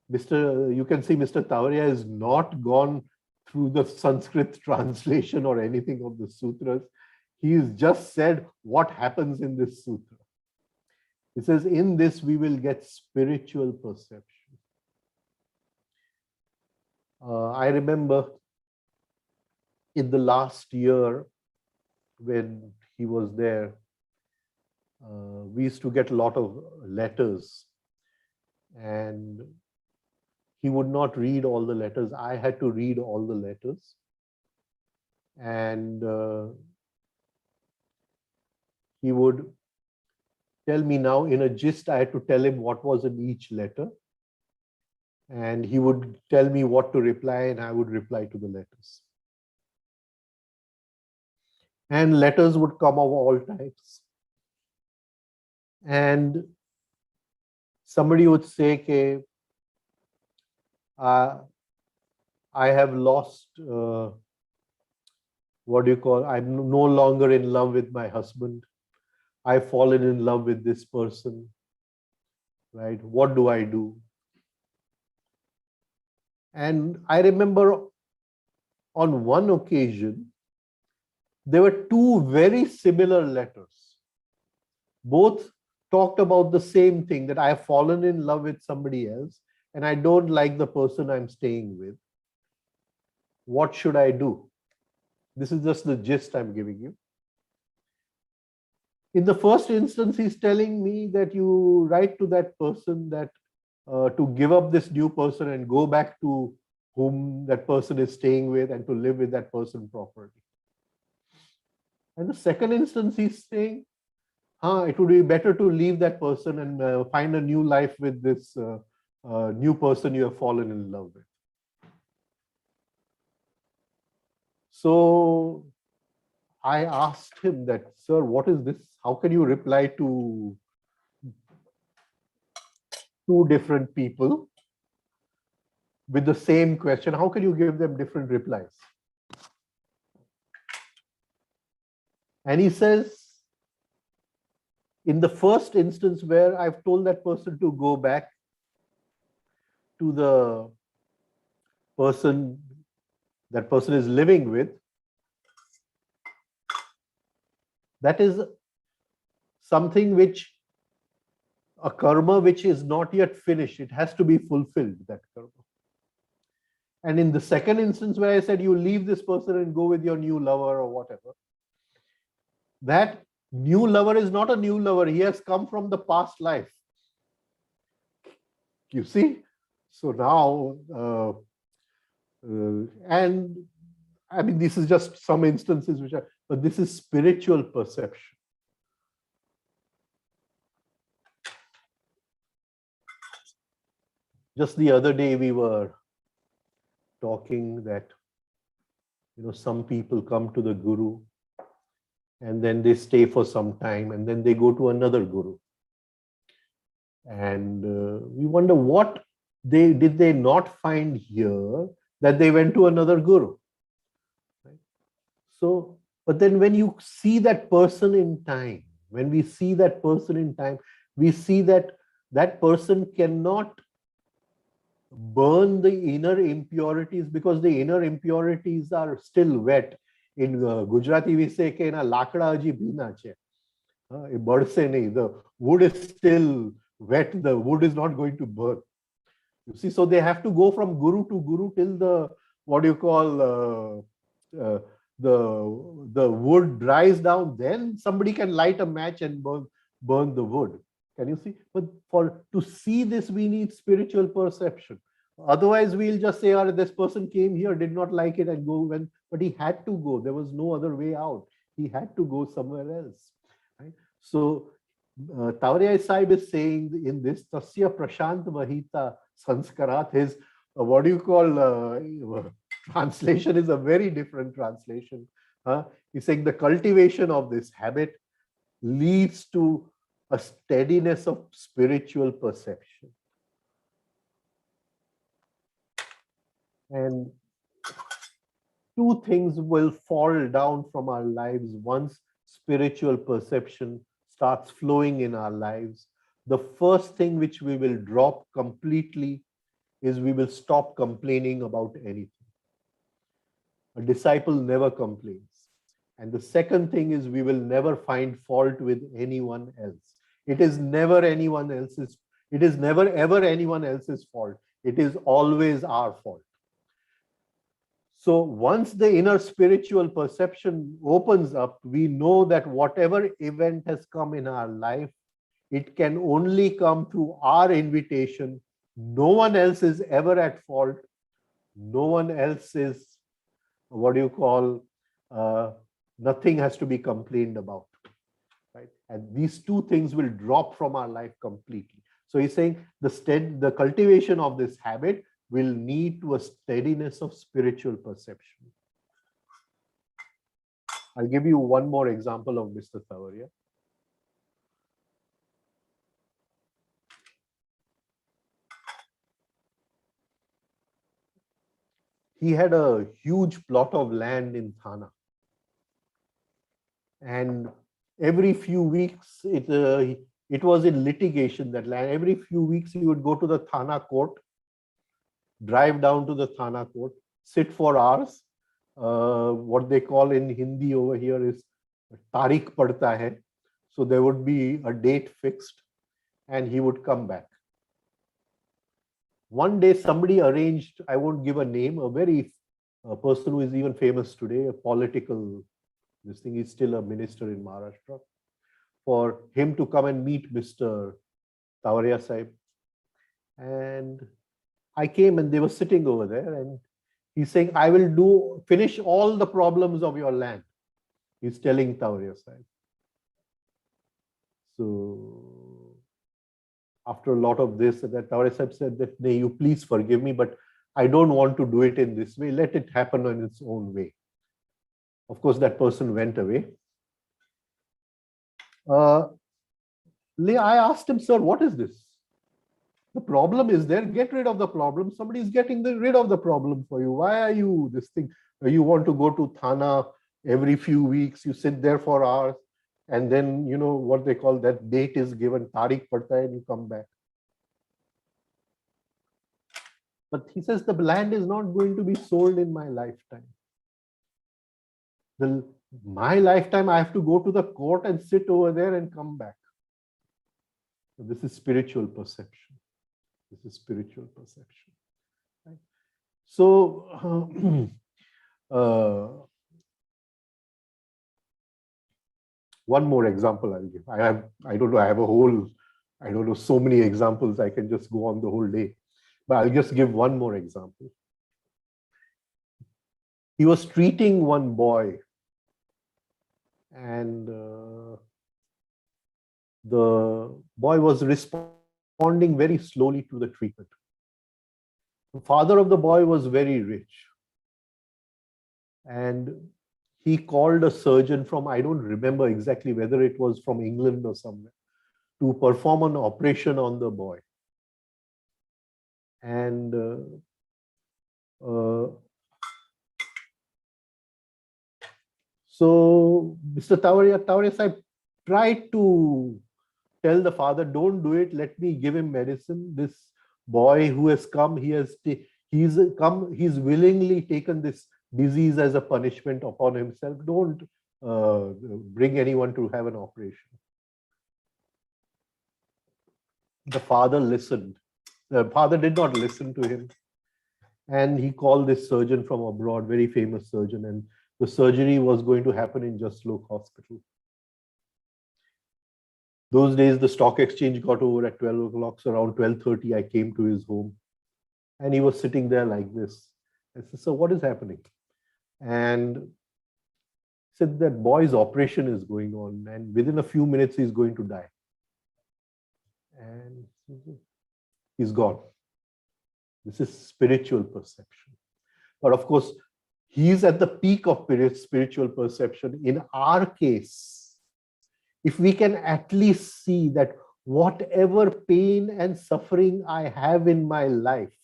you can see Mr. Tauriya has not gone through the Sanskrit translation or anything of the sutras. He's just said what happens in this sutra. He says, in this we will get spiritual perception. I remember in the last year when he was there, we used to get a lot of letters, and he would not read all the letters. I had to read all the letters. And he would tell me now in a gist. I had to tell him what was in each letter. And he would tell me what to reply, and I would reply to the letters. And letters would come of all types. And somebody would say, okay, I have lost, I'm no longer in love with my husband. I've fallen in love with this person, right? What do I do? And I remember on one occasion, there were two very similar letters. Both talked about the same thing, that I have fallen in love with somebody else and I don't like the person I'm staying with. What should I do? This is just the gist I'm giving you. In the first instance, he's telling me that you write to that person that to give up this new person and go back to whom that person is staying with and to live with that person properly. And the second instance, he's saying, it would be better to leave that person and find a new life with this new person you have fallen in love with. So I asked him that, sir, what is this? How can you reply to two different people with the same question? How can you give them different replies? And he says, in the first instance where I've told that person to go back to the person that person is living with, that is something which, a karma which is not yet finished. It has to be fulfilled, that karma. And in the second instance where I said you leave this person and go with your new lover or whatever, that New lover is not a new lover. He has come from the past life. You see? So now, and I mean, this is just some instances which are, but this is spiritual perception. Just the other day, we were talking that, some people come to the Guru and then they stay for some time and then they go to another Guru. And we wonder what did they not find here that they went to another Guru. Right? So, but then when you see that person in time, when we see that person in time, we see that that person cannot burn the inner impurities because the inner impurities are still wet. In Gujarati, we say કે એના લાકડા હજી ભીના છે. એ બળશે નહીં. The wood is still wet. The wood is not going to burn. You see, so they have to go from Guru to Guru till the, what do you call, the wood dries down. Then somebody can light a match and burn the wood. Can you see? But to see this, we need spiritual perception. Otherwise, we'll just say, oh, this person came here, did not like it and go. But he had to go. There was no other way out. He had to go somewhere else. Right? So, Tawariya Sahib is saying in this, Tasya Prashant Vahita Sanskarat, his, what do you call, translation is a very different translation. He's saying the cultivation of this habit leads to a steadiness of spiritual perception. And two things will fall down from our lives once spiritual perception starts flowing in our lives. The first thing which we will drop completely is we will stop complaining about anything. A disciple never complains. And the second thing is we will never find fault with anyone else. It is never anyone else's, it is never ever anyone else's fault. It is always our fault. So once the inner spiritual perception opens up, we know that whatever event has come in our life, it can only come through our invitation. No one else is ever at fault. No one else is, what do you call, nothing has to be complained about. Right? And these two things will drop from our life completely. So he's saying the cultivation of this habit will lead to a steadiness of spiritual perception. I'll give you one more example of Mr. Tawariya. He had a huge plot of land in Thana. And every few weeks, it was in litigation, that land. Every few weeks, he would go to the Thana court, drive down to the Thana court, sit for hours. What they call in Hindi over here is Tariq Padta hai. So there would be a date fixed and he would come back. One day somebody arranged, I won't give a name, a person who is even famous today, a political, this thing is still a minister in Maharashtra, for him to come and meet Mr. Tawariya Sahib. And I came and they were sitting over there and he's saying, I will finish all the problems of your land. He's telling Tawariya Sahib. So after a lot of this, that Tawariya Sahib said that, "Nay, you please forgive me, but I don't want to do it in this way. Let it happen in its own way." Of course, that person went away. I asked him, "Sir, what is this? The problem is there. Get rid of the problem. Somebody is getting rid of the problem for you. Why are you this thing? You want to go to Thana every few weeks. You sit there for hours. And then, what they call that date is given, Tariq Padta, and you come back." But he says, the land is not going to be sold in my lifetime. My lifetime, I have to go to the court and sit over there and come back. So this is spiritual perception. This is spiritual perception. Right? So, One more example I'll give. I don't know, I have a whole, I don't know, so many examples. I can just go on the whole day. But I'll just give one more example. He was treating one boy, and the boy was responding very slowly to the treatment. The father of the boy was very rich, and he called a surgeon from, I don't remember exactly whether it was from England or somewhere, to perform an operation on the boy. And so Mr. Tavares, I tried to tell the father, don't do it, let me give him medicine. This boy who has come, he's willingly taken this disease as a punishment upon himself. Don't bring anyone to have an operation. The father listened. The father did not listen to him. And he called this surgeon from abroad, very famous surgeon, and the surgery was going to happen in Jaslok Hospital. Those days, the stock exchange got over at 12 o'clock. So around 12:30, I came to his home. And he was sitting there like this. I said, so what is happening? And he said that boy's operation is going on, and within a few minutes, he's going to die. And he's gone. This is spiritual perception. But of course, he's at the peak of spiritual perception. In our case, if we can at least see that whatever pain and suffering I have in my life,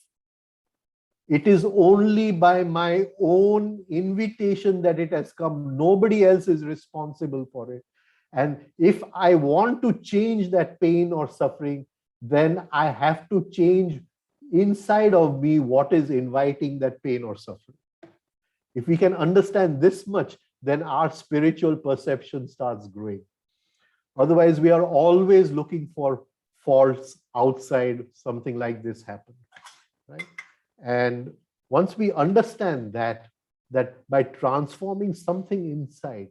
it is only by my own invitation that it has come. Nobody else is responsible for it. And if I want to change that pain or suffering, then I have to change inside of me what is inviting that pain or suffering. If we can understand this much, then our spiritual perception starts growing. Otherwise, we are always looking for faults outside. Something like this happen, right? And once we understand that by transforming something inside,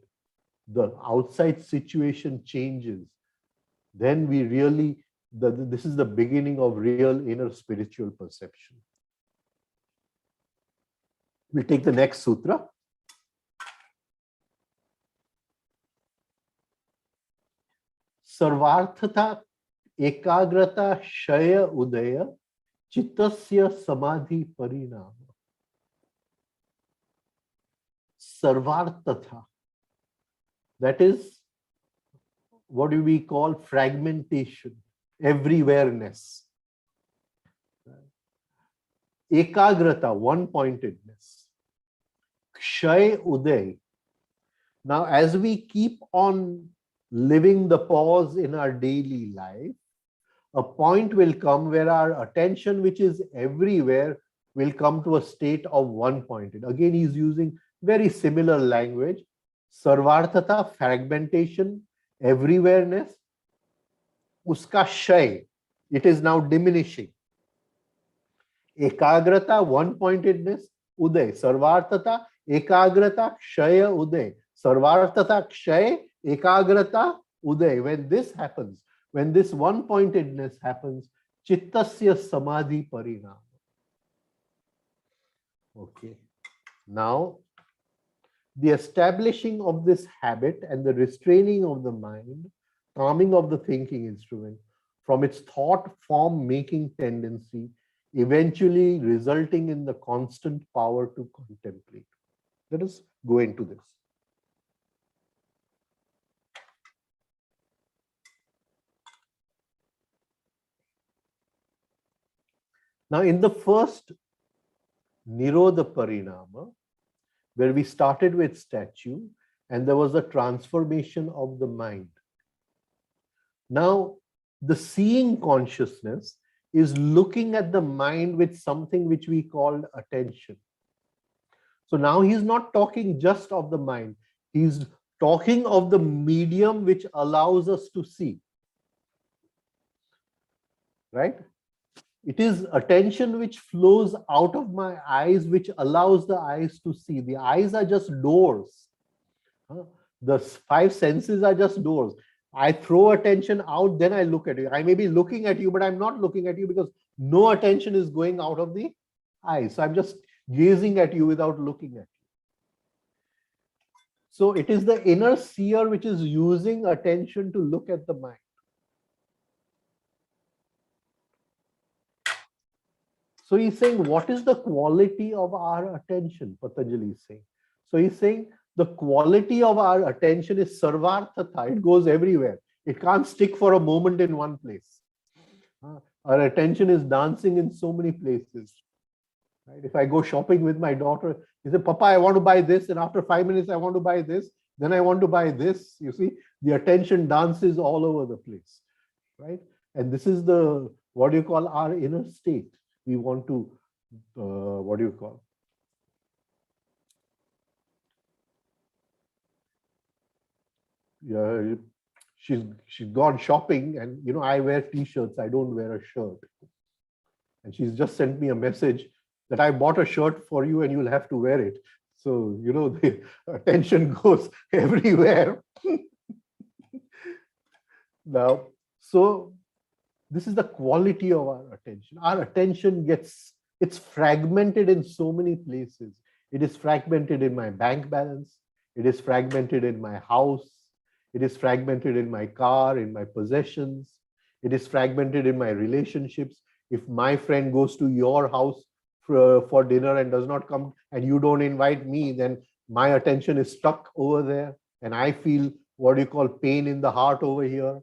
the outside situation changes, then we really, this is the beginning of real inner spiritual perception. We'll take the next sutra. Sarvarthata ekagrata shaya udaya chittasya samadhi parinama. Sarvarthatha. That is what do we call fragmentation, everywhereness. Ekagrata, one-pointedness. Kshay uday. Now, as we keep on living the pause in our daily life, a point will come where our attention, which is everywhere, will come to a state of one-pointed. Again, he's using very similar language. Sarvarthata, fragmentation, everywhereness. Uska shay, it is now diminishing. Ekagrata, one-pointedness, uday. Sarvarthata, ekagrata, kshaya, uday. Sarvarthata, kshay, ekagrata, uday. When this happens, when this one-pointedness happens, chittasya samadhi parinama. Okay. Now, the establishing of this habit and the restraining of the mind, calming of the thinking instrument from its thought form making tendency, eventually resulting in the constant power to contemplate. Let us go into this. Now, in the first Nirodha Parinama, where we started with statue, and there was a transformation of the mind. Now, the seeing consciousness is looking at the mind with something which we call attention. So now he's not talking just of the mind, he's talking of the medium which allows us to see. Right? It is attention which flows out of my eyes, which allows the eyes to see. The eyes are just doors. The five senses are just doors. I throw attention out, then I look at you. I may be looking at you, but I'm not looking at you because no attention is going out of the eyes. So I'm just gazing at you without looking at you. So it is the inner seer which is using attention to look at the mind. So he's saying, what is the quality of our attention? Patanjali is saying. So he's saying the quality of our attention is sarvarthatha. It goes everywhere. It can't stick for a moment in one place. Our attention is dancing in so many places. Right? If I go shopping with my daughter, he said, Papa, I want to buy this. And after 5 minutes, I want to buy this. Then I want to buy this. You see, the attention dances all over the place. Right? And this is the, what do you call, our inner state. We want to, what do you call? Yeah, she's gone shopping, and I wear t-shirts. I don't wear a shirt. And she's just sent me a message that I bought a shirt for you and you'll have to wear it. So, the attention goes everywhere. Now, so this is the quality of our attention. Our attention it's fragmented in so many places. It is fragmented in my bank balance. It is fragmented in my house. It is fragmented in my car, in my possessions. It is fragmented in my relationships. If my friend goes to your house for dinner and does not come and you don't invite me, then my attention is stuck over there. And I feel what do you call pain in the heart over here.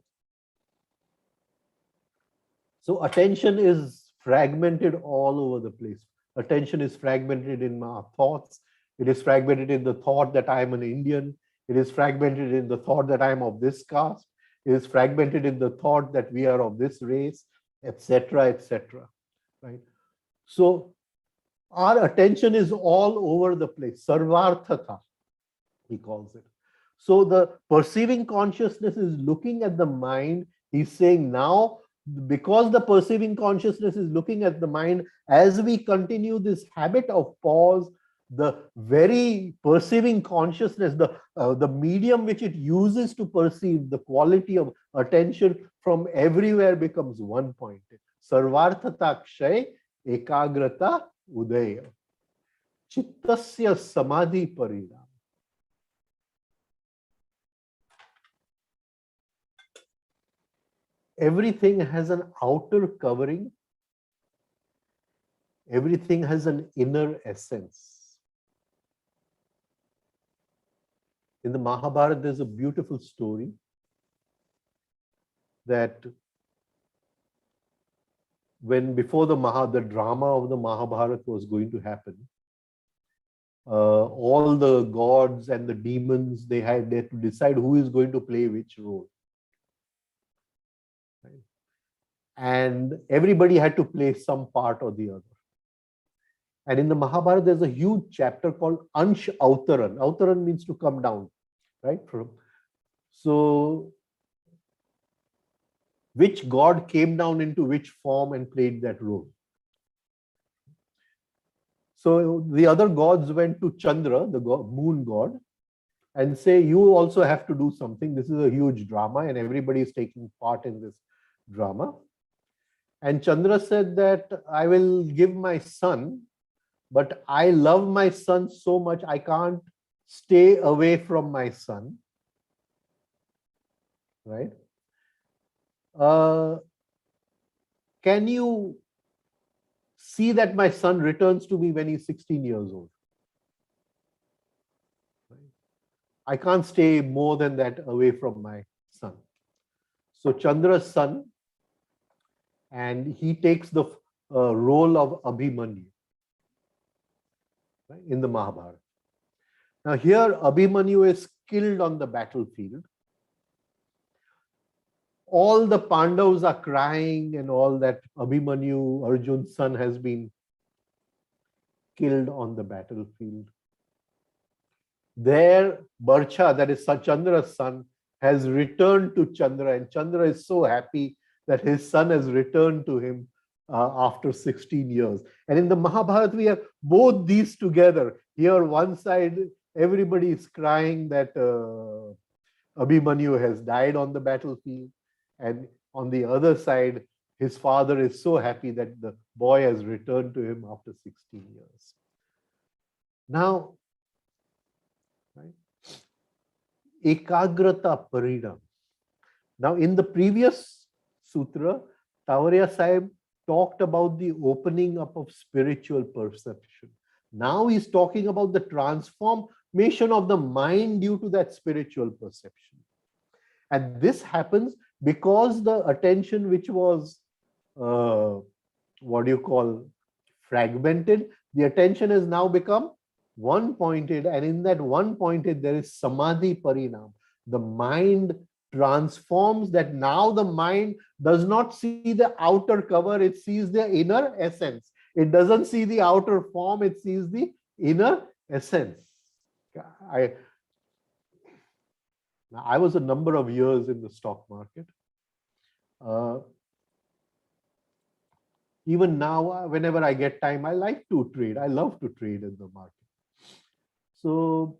So attention is fragmented all over the place. Attention is fragmented in my thoughts. It is fragmented in the thought that I am an Indian. It is fragmented in the thought that I am of this caste. It is fragmented in the thought that we are of this race, etc., etc. Right? So our attention is all over the place. Sarvarthatha, he calls it. So the perceiving consciousness is looking at the mind. He's saying now, because the perceiving consciousness is looking at the mind, as we continue this habit of pause, the very perceiving consciousness, the medium which it uses to perceive, the quality of attention from everywhere becomes one point. Sarvarthata kshay ekagrata udaya. Chittasya samadhi parinam. Everything has an outer covering. Everything has an inner essence. In the Mahabharata, there's a beautiful story that before the drama of the Mahabharata was going to happen, all the gods and the demons, they had to decide who is going to play which role. Right? And everybody had to play some part or the other. And in the Mahabharata, there's a huge chapter called Ansh Avtaran. Avtaran means to come down, right? So, which god came down into which form and played that role? So the other gods went to Chandra, the moon god, and say, you also have to do something. This is a huge drama and everybody is taking part in this drama. And Chandra said that I will give my son, but I love my son so much, I can't stay away from my son. Right? Can you see that my son returns to me when he's 16 years old? Right? I can't stay more than that away from my son. So Chandra's son, and he takes the role of Abhimanyu, right, in the Mahabharata. Now here Abhimanyu is killed on the battlefield. All the Pandavas are crying and all that Abhimanyu, Arjun's son, has been killed on the battlefield. There, Barcha, that is Chandra's son, has returned to Chandra, and Chandra is so happy that his son has returned to him after 16 years. And in the Mahabharata, we have both these together. Here, one side everybody is crying that Abhimanyu has died on the battlefield. And on the other side, his father is so happy that the boy has returned to him after 16 years. Now, right, Ekagrata Parinam. Now, in the previous sutra, Tawariya Sahib talked about the opening up of spiritual perception. Now he's talking about the transformation of the mind due to that spiritual perception. And this happens because the attention which was, fragmented, the attention has now become one-pointed. And in that one-pointed, there is Samadhi Parinam. The mind transforms, that now the mind does not see the outer cover, it sees the inner essence. It doesn't see the outer form, it sees the inner essence. I was a number of years in the stock market. Even now, whenever I get time, I like to trade. I love to trade in the market. So,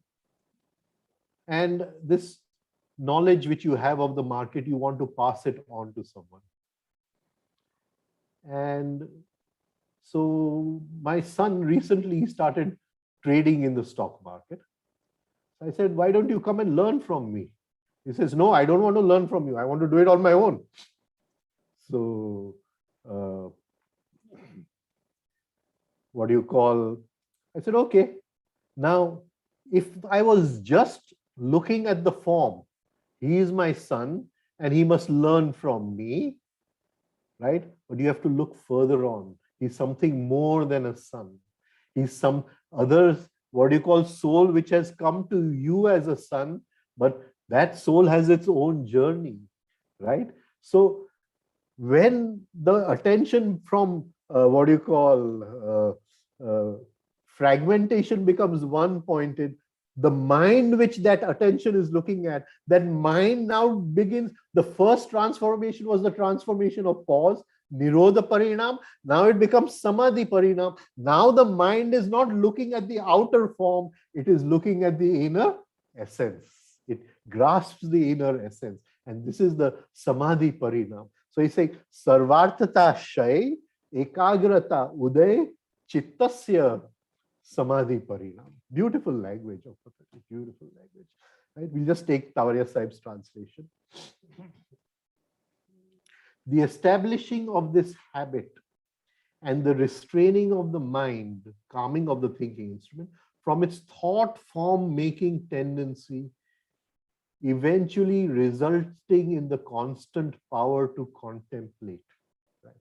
and this knowledge which you have of the market, you want to pass it on to someone. And so my son recently started trading in the stock market. So I said, why don't you come and learn from me? He says, no, I don't want to learn from you. I want to do it on my own. So, I said, okay. Now, if I was just looking at the form, he is my son and he must learn from me, right? But you have to look further on. He's something more than a son. He's some other, soul, which has come to you as a son, but that soul has its own journey, right? So when the attention from fragmentation becomes one-pointed, the mind which that attention is looking at, that mind now begins, the first transformation was the transformation of pause, Nirodha Parinam. Now it becomes Samadhi Parinam. Now the mind is not looking at the outer form, it is looking at the inner essence. It grasps the inner essence. And this is the Samadhi Parinam. So he's saying, Sarvarthata Shay, Ekagrata Uday, Chittasya Samadhi Parinam. Beautiful language of Patanjali, beautiful language. Right? We'll just take Tawariya Sahib's translation. The establishing of this habit and the restraining of the mind, calming of the thinking instrument from its thought form making tendency, eventually resulting in the constant power to contemplate. Right?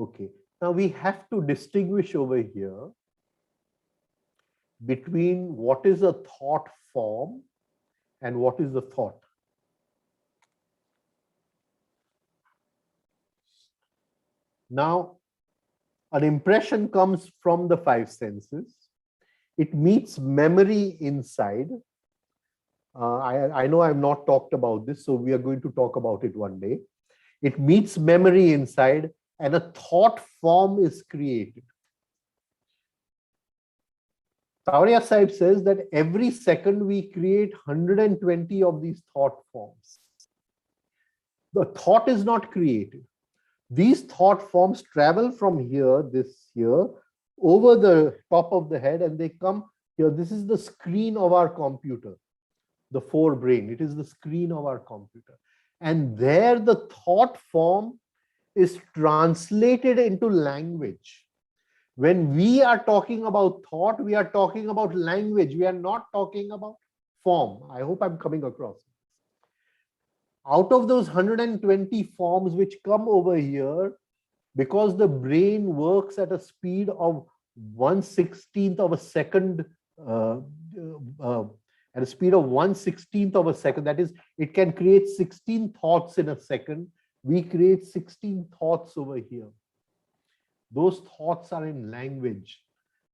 Okay. Now we have to distinguish over here between what is a thought form and what is the thought. Now, an impression comes from the five senses. It meets memory inside. I know I've not talked about this, so we are going to talk about it one day. It meets memory inside, and a thought form is created. Tawariya Sahib says that every second we create 120 of these thought forms. The thought is not created. These thought forms travel from here, over the top of the head, and they come here. This is the screen of our computer, the forebrain. It is the screen of our computer. And there the thought form is translated into language. When we are talking about thought, we are talking about language. We are not talking about form. I hope I'm coming across. Out of those 120 forms which come over here, because the brain works at a speed of 1/16 of a second, at a speed of 1/16 of a second, that is, it can create 16 thoughts in a second. We create 16 thoughts over here. Those thoughts are in language.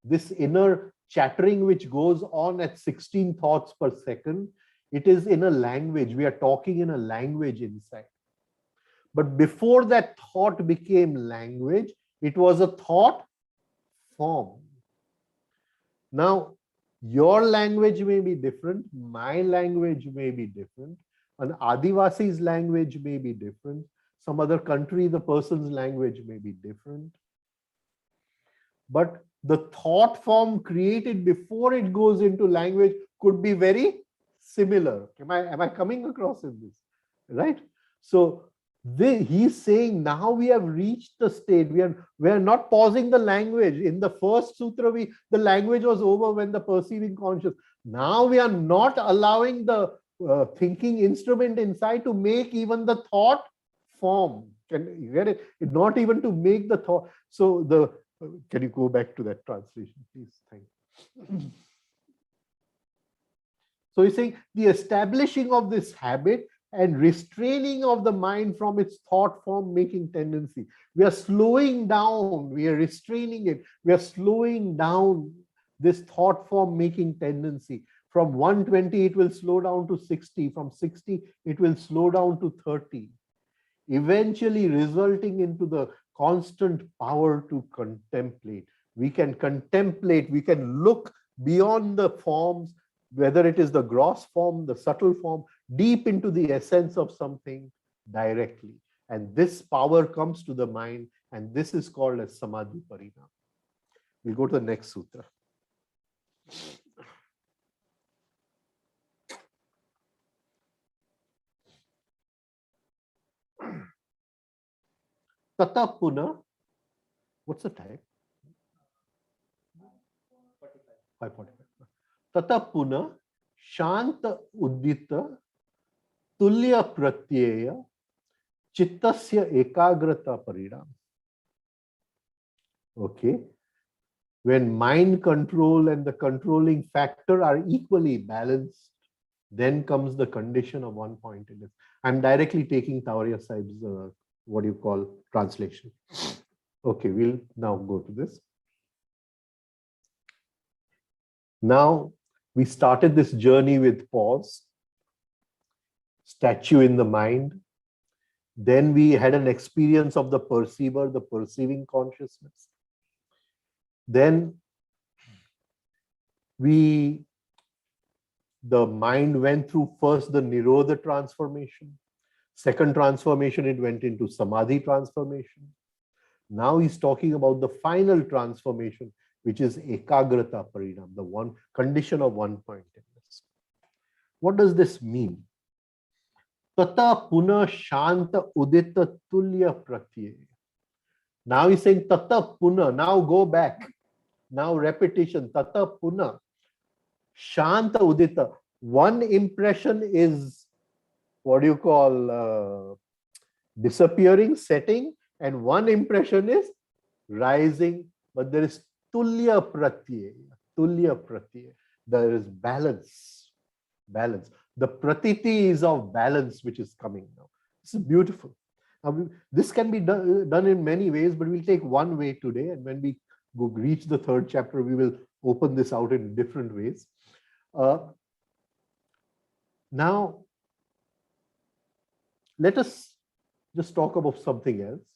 This inner chattering which goes on at 16 thoughts per second, it is in a language. We are talking in a language inside. But before that thought became language, it was a thought form. Now, your language may be different, my language may be different, an Adivasi's language may be different, some other country, the person's language may be different. But the thought form created before it goes into language could be very similar. Am I coming across in this? Right? So he's saying now we have reached the state. We are not pausing the language. In the first sutra, the language was over when the perceiving conscious. Now we are not allowing the thinking instrument inside to make even the thought form. Can you get it? Not even to make the thought. So can you go back to that translation, please? Thank you. So he's saying the establishing of this habit and restraining of the mind from its thought form making tendency. We are slowing down, we are restraining it, we are slowing down this thought form making tendency. From 120, it will slow down to 60. From 60, it will slow down to 30. Eventually resulting into the constant power to contemplate. We can contemplate, we can look beyond the forms, whether it is the gross form, the subtle form, deep into the essence of something directly. And this power comes to the mind, and this is called as Samadhi Parinam. We'll go to the next sutra. Tata Puna, what's the time? 5:45. Tata Puna, Shanta Uddita, Tulya Pratyaya, Chittasya Ekagrata Parinam. Okay. When mind control and the controlling factor are equally balanced, then comes the condition of one pointedness. I'm directly taking Tauriya Sahib's what do you call translation. Okay, we'll now go to this. Now we started this journey with pause, statue in the mind. Then we had an experience of the perceiver, the perceiving consciousness. Then the mind went through first the Nirodha transformation. Second transformation, it went into Samadhi transformation. Now he's talking about the final transformation, which is Ekagrata Parinam, the one condition of one-pointedness. What does this mean? Tata Puna Shanta Udita Tulya Pratyaya. Now he's saying Tata Puna, now go back. Now repetition, Tata Puna. Shanta Udita. One impression is what do you call disappearing, setting, and one impression is rising, but there is Tulya Pratyaya. Tulya Pratyaya. There is balance. Balance. The pratiti is of balance which is coming now. This is beautiful. Now, this can be done in many ways, but we'll take one way today, and when we go reach the third chapter, we will open this out in different ways. Now, let us just talk about something else.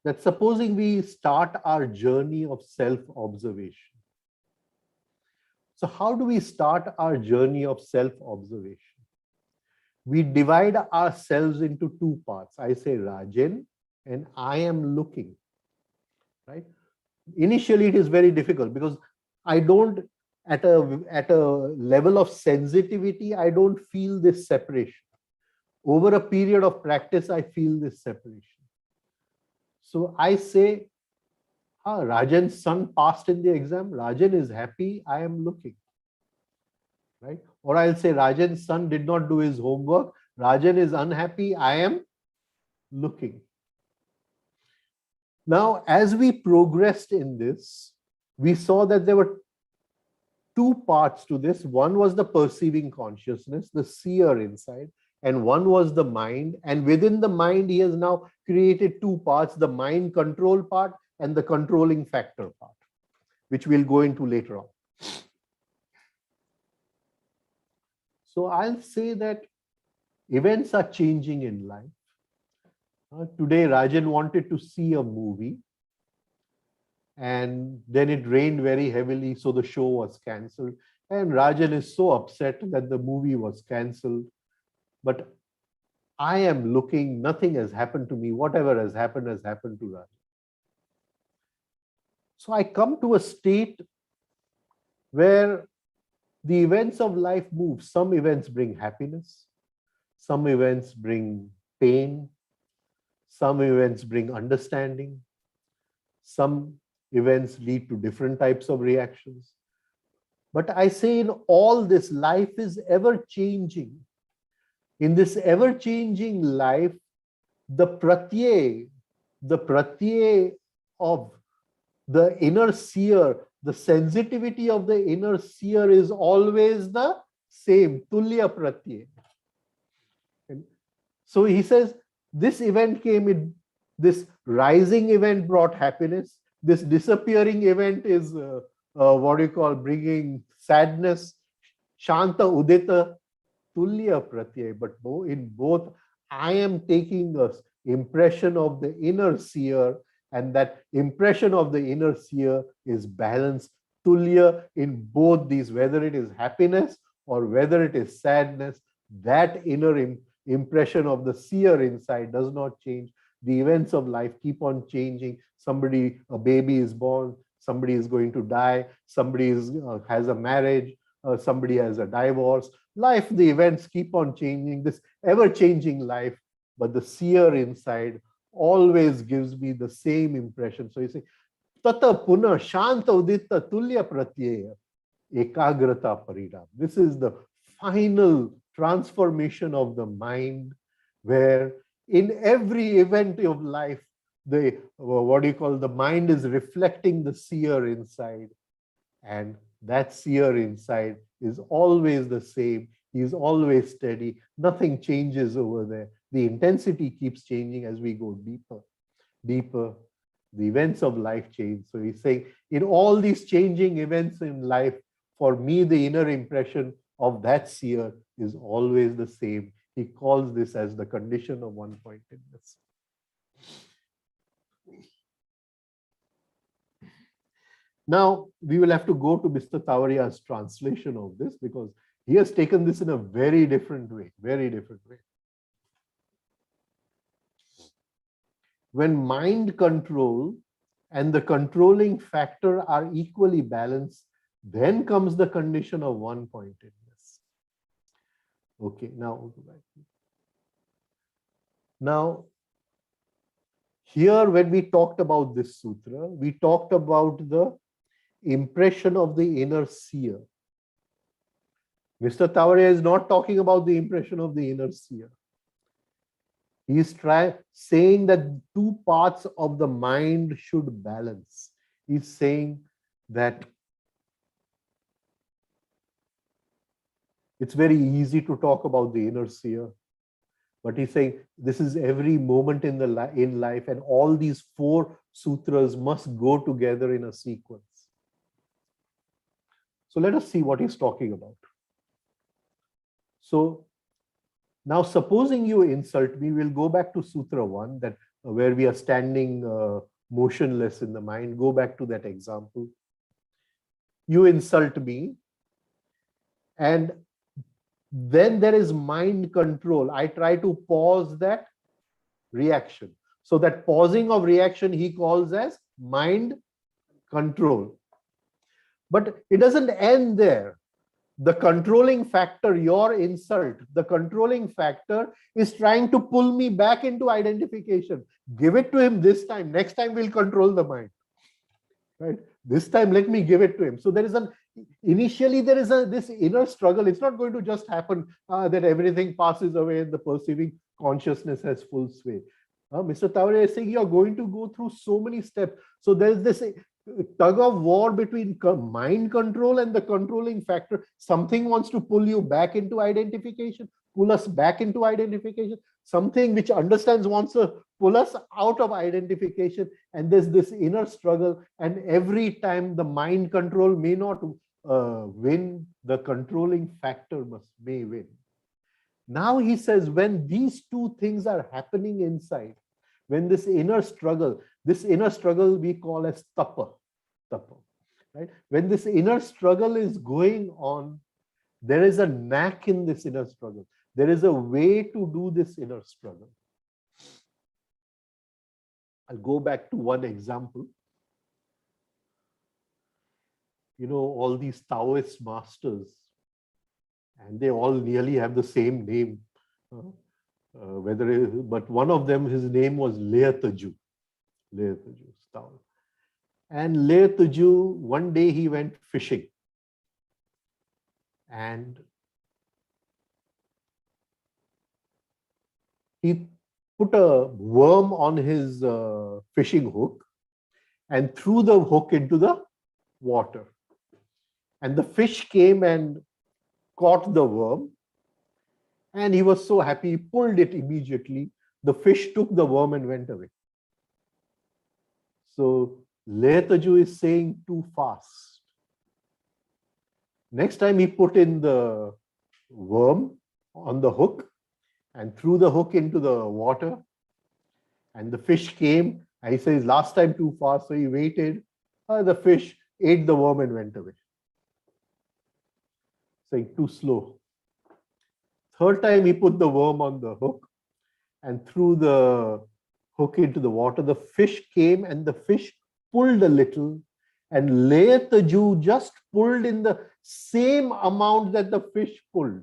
That supposing we start our journey of self-observation. So how do we start our journey of self-observation? We divide ourselves into two parts. I say Rajan and I am looking, right? Initially, it is very difficult because I don't, at a level of sensitivity, I don't feel this separation. Over a period of practice, I feel this separation. So I say, Rajan's son passed in the exam. Rajan is happy. I am looking, right? Or I'll say Rajan's son did not do his homework. Rajan is unhappy. I am looking. Now, as we progressed in this, we saw that there were two parts to this. One was the perceiving consciousness, the seer inside, and one was the mind. And within the mind, he has now created two parts, the mind control part and the controlling factor part, which we'll go into later on. So I'll say that events are changing in life. Today, Rajan wanted to see a movie. and then it rained very heavily, so the show was cancelled. And Rajan is so upset that the movie was cancelled. But I am looking, nothing has happened to me. Whatever has happened to Rajan. So I come to a state where the events of life move. Some events bring happiness, some events bring pain, some events bring understanding, some events lead to different types of reactions. But I say in all this, life is ever changing. In this ever changing life, the pratyay of the inner seer, the sensitivity of the inner seer is always the same, tulya pratyay. So he says, this event came in, this rising event brought happiness, this disappearing event is what do you call, bringing sadness, shanta udita, tulya pratyay. But in both, I am taking the impression of the inner seer, and that impression of the inner seer is balanced, tulya, in both these, whether it is happiness or whether it is sadness. That inner impression of the seer inside does not change. The events of life keep on changing. Somebody, a baby is born, somebody is going to die, somebody has a marriage, somebody has a divorce. Life, the events keep on changing, this ever-changing life, but the seer inside always gives me the same impression. So you say, Tata Puna Shanta Udita Tulya Pratyaya Ekagrata Paridam. This is the final transformation of the mind, where in every event of life, the what do you call, the mind is reflecting the seer inside, and that seer inside is always the same. He is always steady. Nothing changes over there. The intensity keeps changing as we go deeper, deeper. The events of life change. So he's saying, in all these changing events in life, for me, the inner impression of that seer is always the same. He calls this as the condition of one-pointedness. Now, we will have to go to Mr. Tawaria's translation of this, because he has taken this in a very different way, very different way. When mind control and the controlling factor are equally balanced, then comes the condition of one-pointedness. Okay, now, here when we talked about this sutra, we talked about the impression of the inner seer. Mr. Tawaria is not talking about the impression of the inner seer. He is saying that two parts of the mind should balance. He's saying that it's very easy to talk about the inner seer, but he's saying this is every moment in life, and all these four sutras must go together in a sequence. So let us see what he's talking about. So now, supposing you insult me, we'll go back to Sutra 1, that where we are standing motionless in the mind. Go back to that example. You insult me, and then there is mind control. I try to pause that reaction. So that pausing of reaction he calls as mind control. But it doesn't end there. The controlling factor, your insult, the controlling factor is trying to pull me back into identification. Give it to him this time. Next time we'll control the mind. Right? This time let me give it to him. So there is initially there is this inner struggle. It's not going to just happen that everything passes away and the perceiving consciousness has full sway. Mr. Tawaria is saying you're going to go through so many steps. So there's this tug of war between mind control and the controlling factor. Something wants to pull you back into identification, pull us back into identification. Something which understands wants to pull us out of identification. And there's this inner struggle. And every time the mind control may not win, the controlling factor may win. Now he says, when these two things are happening inside, when this inner struggle we call as tapa. tapa. Right? When this inner struggle is going on, there is a knack in this inner struggle. There is a way to do this inner struggle. I'll go back to one example. You know, all these Taoist masters, and they all nearly have the same name. But one of them, his name was Lea Taju. Lea Taju, Taoist. And Lea Taju, one day he went fishing. And he put a worm on his fishing hook and threw the hook into the water. And the fish came and caught the worm. And he was so happy, he pulled it immediately. The fish took the worm and went away. So Lea Taju is saying too fast. Next time he put in the worm on the hook and threw the hook into the water, and the fish came, and he says, last time too fast, so he waited. The fish ate the worm and went away. Saying too slow. Third time he put the worm on the hook and threw the hook into the water. The fish came and the fish pulled a little, and Lea Taju just pulled in the same amount that the fish pulled.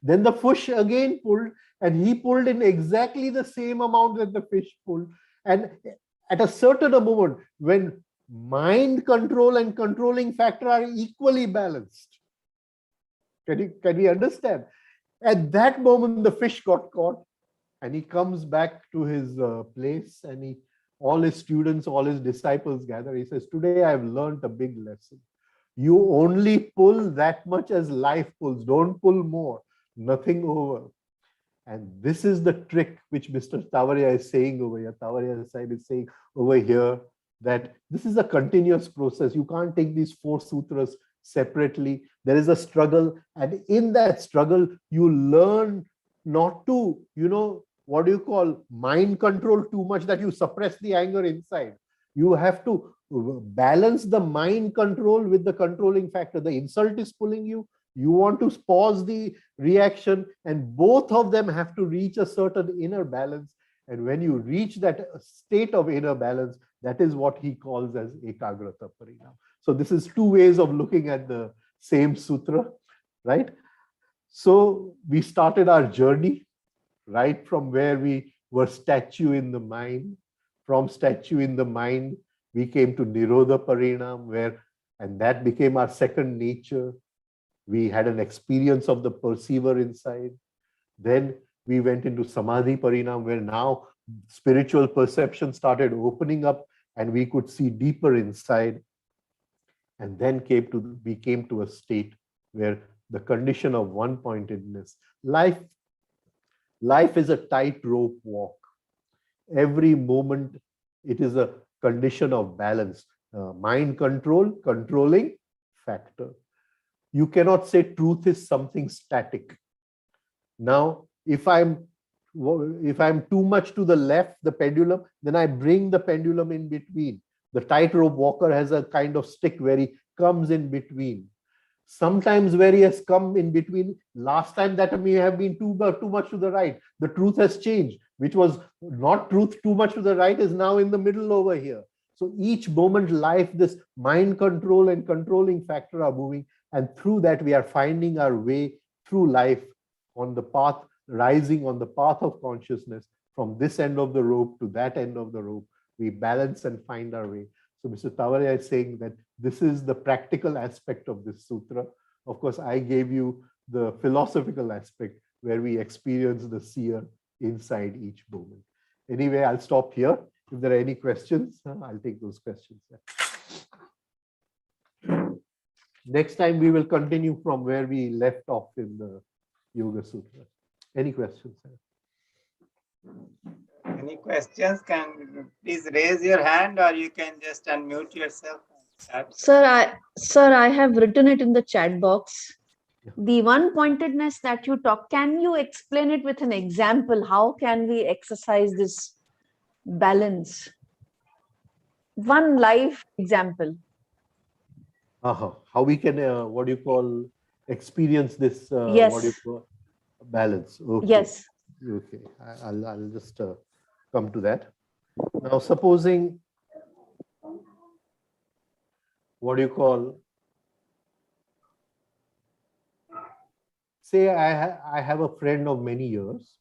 Then the fish again pulled, and he pulled in exactly the same amount that the fish pulled. And at a certain moment, when mind control and controlling factor are equally balanced, can we understand? At that moment, the fish got caught, and he comes back to his place, and all his students, all his disciples gather. He says, today I've learned a big lesson. You only pull that much as life pulls. Don't pull more, nothing over. And this is the trick which Mr. Tavaria is saying over here. Tavaria is saying over here that this is a continuous process. You can't take these 4 sutras separately. There is a struggle, and in that struggle, you learn not to, what do you call, mind control too much, that you suppress the anger inside. You have to balance the mind control with the controlling factor. The insult is pulling you. You want to pause the reaction, and both of them have to reach a certain inner balance. And when you reach that state of inner balance, that is what he calls as ekagrata parinam. So this is 2 ways of looking at the same sutra, right? So we started our journey right from where we were statue in the mind. From statue in the mind, we came to Nirodha Parinam, and that became our second nature. We had an experience of the perceiver inside. Then we went into Samadhi Parinam, where now spiritual perception started opening up and we could see deeper inside. And then we came to a state where the condition of one-pointedness. Life is a tightrope walk. Every moment, it is a condition of balance. Mind control, controlling factor. You cannot say truth is something static. Now, if I'm too much to the left, the pendulum, then I bring the pendulum in between. The tightrope walker has a kind of stick where he comes in between. Sometimes where he has come in between, last time that may have been too much to the right. The truth has changed, which was not truth too much to the right is now in the middle over here. So each moment life, this mind control and controlling factor are moving. And through that, we are finding our way through life on the path, rising on the path of consciousness from this end of the rope to that end of the rope. We balance and find our way. So Mr. Tavaria is saying that this is the practical aspect of this sutra. Of course, I gave you the philosophical aspect where we experience the seer inside each moment. Anyway, I'll stop here. If there are any questions, I'll take those questions. Next time, we will continue from where we left off in the Yoga Sutra. Any questions? Any questions? Can you please raise your hand, or you can just unmute yourself. Sir, I have written it in the chat box. Yeah. The one-pointedness that you talk, can you explain it with an example? How can we exercise this balance? One live example. How we can, what do you call, experience this, Yes. what do you call, balance. Okay. Yes. Okay, I'll just come to that. Now, supposing, what do you call, say I have a friend of many years,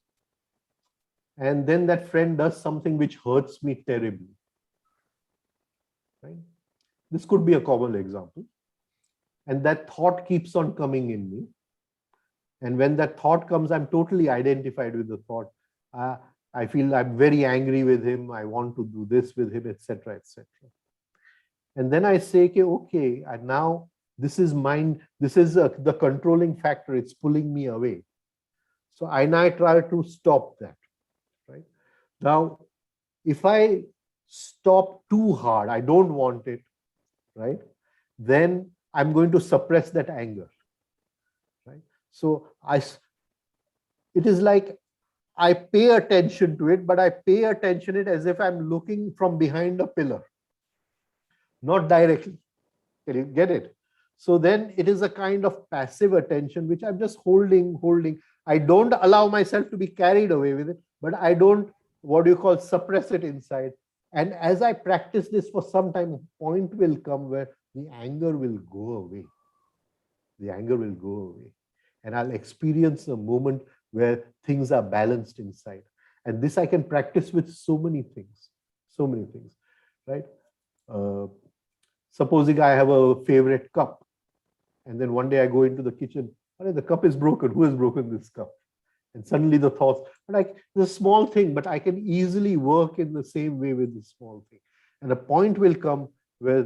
and then that friend does something which hurts me terribly. Right? This could be a common example. And that thought keeps on coming in me. And when that thought comes, I'm totally identified with the thought. I feel I'm very angry with him. I want to do this with him, etc., etc. And then I say, okay, and now this is mine. This is the controlling factor. It's pulling me away. So I now try to stop that. Right now, if I stop too hard, I don't want it. Right, then I'm going to suppress that anger. Right. So it is like I pay attention to it, but I pay attention to it as if I'm looking from behind a pillar, not directly. Can you get it? So then it is a kind of passive attention, which I'm just holding. I don't allow myself to be carried away with it, but I don't, what do you call, suppress it inside. And as I practice this for some time, a point will come where the anger will go away. The anger will go away. And I'll experience a moment where things are balanced inside. And this I can practice with so many things, right? Supposing I have a favorite cup, and then one day I go into the kitchen, the cup is broken. Who has broken this cup? And suddenly the thoughts, like, it's a small thing, but I can easily work in the same way with this small thing. And a point will come where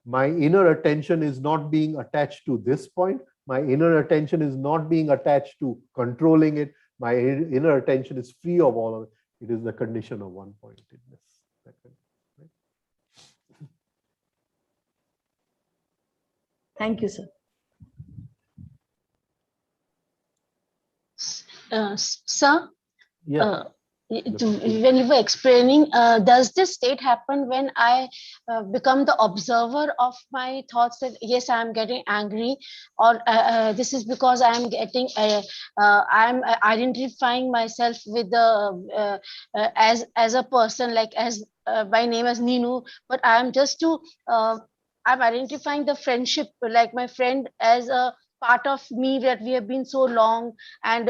my inner attention is not being attached to this point. My inner attention is not being attached to controlling it. My inner attention is free of all of it. It is the condition of one-pointedness. Right? Thank you, sir. Sir, Yeah. when you were explaining, does this state happen when I become the observer of my thoughts that yes, I'm getting angry, or this is because I'm getting, I'm identifying myself with the as a person, like as by name as Ninu, but I'm just to I'm identifying the friendship, like my friend as a part of me that we have been so long, and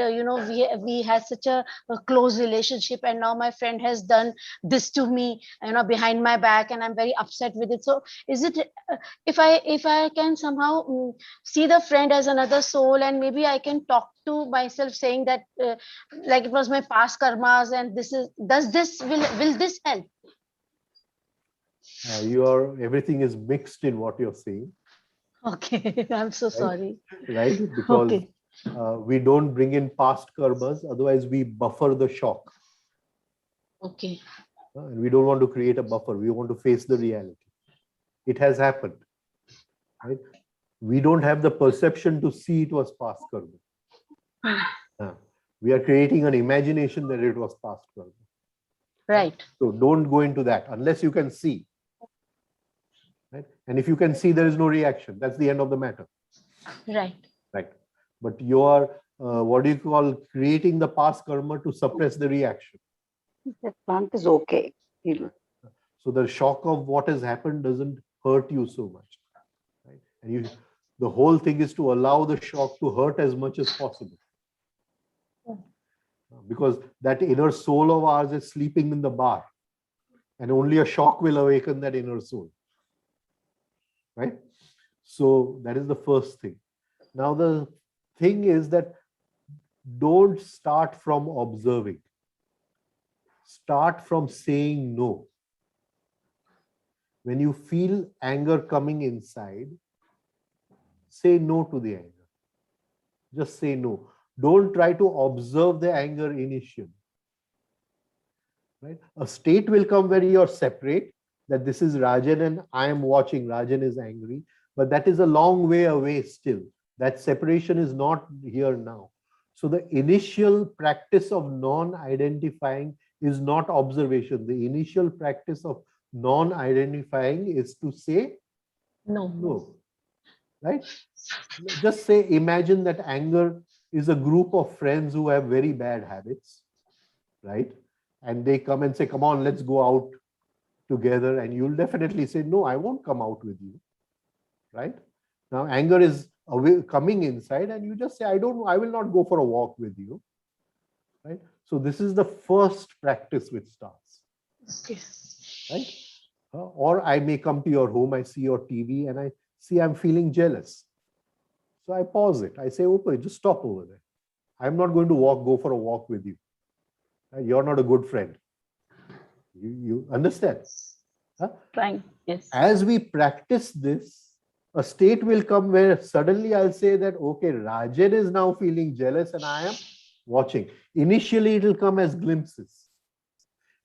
we had such a close relationship, and now my friend has done this to me, behind my back, and I'm very upset with it. So is it if I can somehow see the friend as another soul, and maybe I can talk to myself saying that like it was my past karmas, and this is, does this, will this help? Everything is mixed in what you're saying. Okay. I'm so sorry. Right, because Okay. we don't bring in past karmas, otherwise we buffer the shock. Okay. And we don't want to create a buffer. We want to face the reality. It has happened. Right? We don't have the perception to see it was past karma. We are creating an imagination that it was past karma. Right. So don't go into that unless you can see. Right? And if you can see, there is no reaction. That's the end of the matter. Right. Right. But you are, what do you call, creating the past karma to suppress the reaction. That plant is okay. So the shock of what has happened doesn't hurt you so much. Right? And the whole thing is to allow the shock to hurt as much as possible. Because that inner soul of ours is sleeping in the bar. And only a shock will awaken that inner soul. Right? So that is the first thing. Now the thing is that don't start from observing. Start from saying no. When you feel anger coming inside, say no to the anger. Just say no. Don't try to observe the anger initially. Right? A state will come where you're separate, that this is Rajan and I am watching, Rajan is angry, but that is a long way away still. That separation is not here now. So the initial practice of non-identifying is not observation. The initial practice of non-identifying is to say no. no. right? Just say, imagine that anger is a group of friends who have very bad habits, right? And they come and say, come on, let's go out together. And you'll definitely say, no, I won't come out with you, right? Now, anger is coming inside, and you just say, I will not go for a walk with you, right? So this is the first practice which starts, Okay. right? Or I may come to your home, I see your TV, and I see I'm feeling jealous. So I pause it. I say, okay, just stop over there. I'm not going to go for a walk with you. You're not a good friend. You understand? Huh? Trying. Yes. As we practice this, a state will come where suddenly I'll say that, okay, Rajan is now feeling jealous and I am watching. Initially, it will come as glimpses.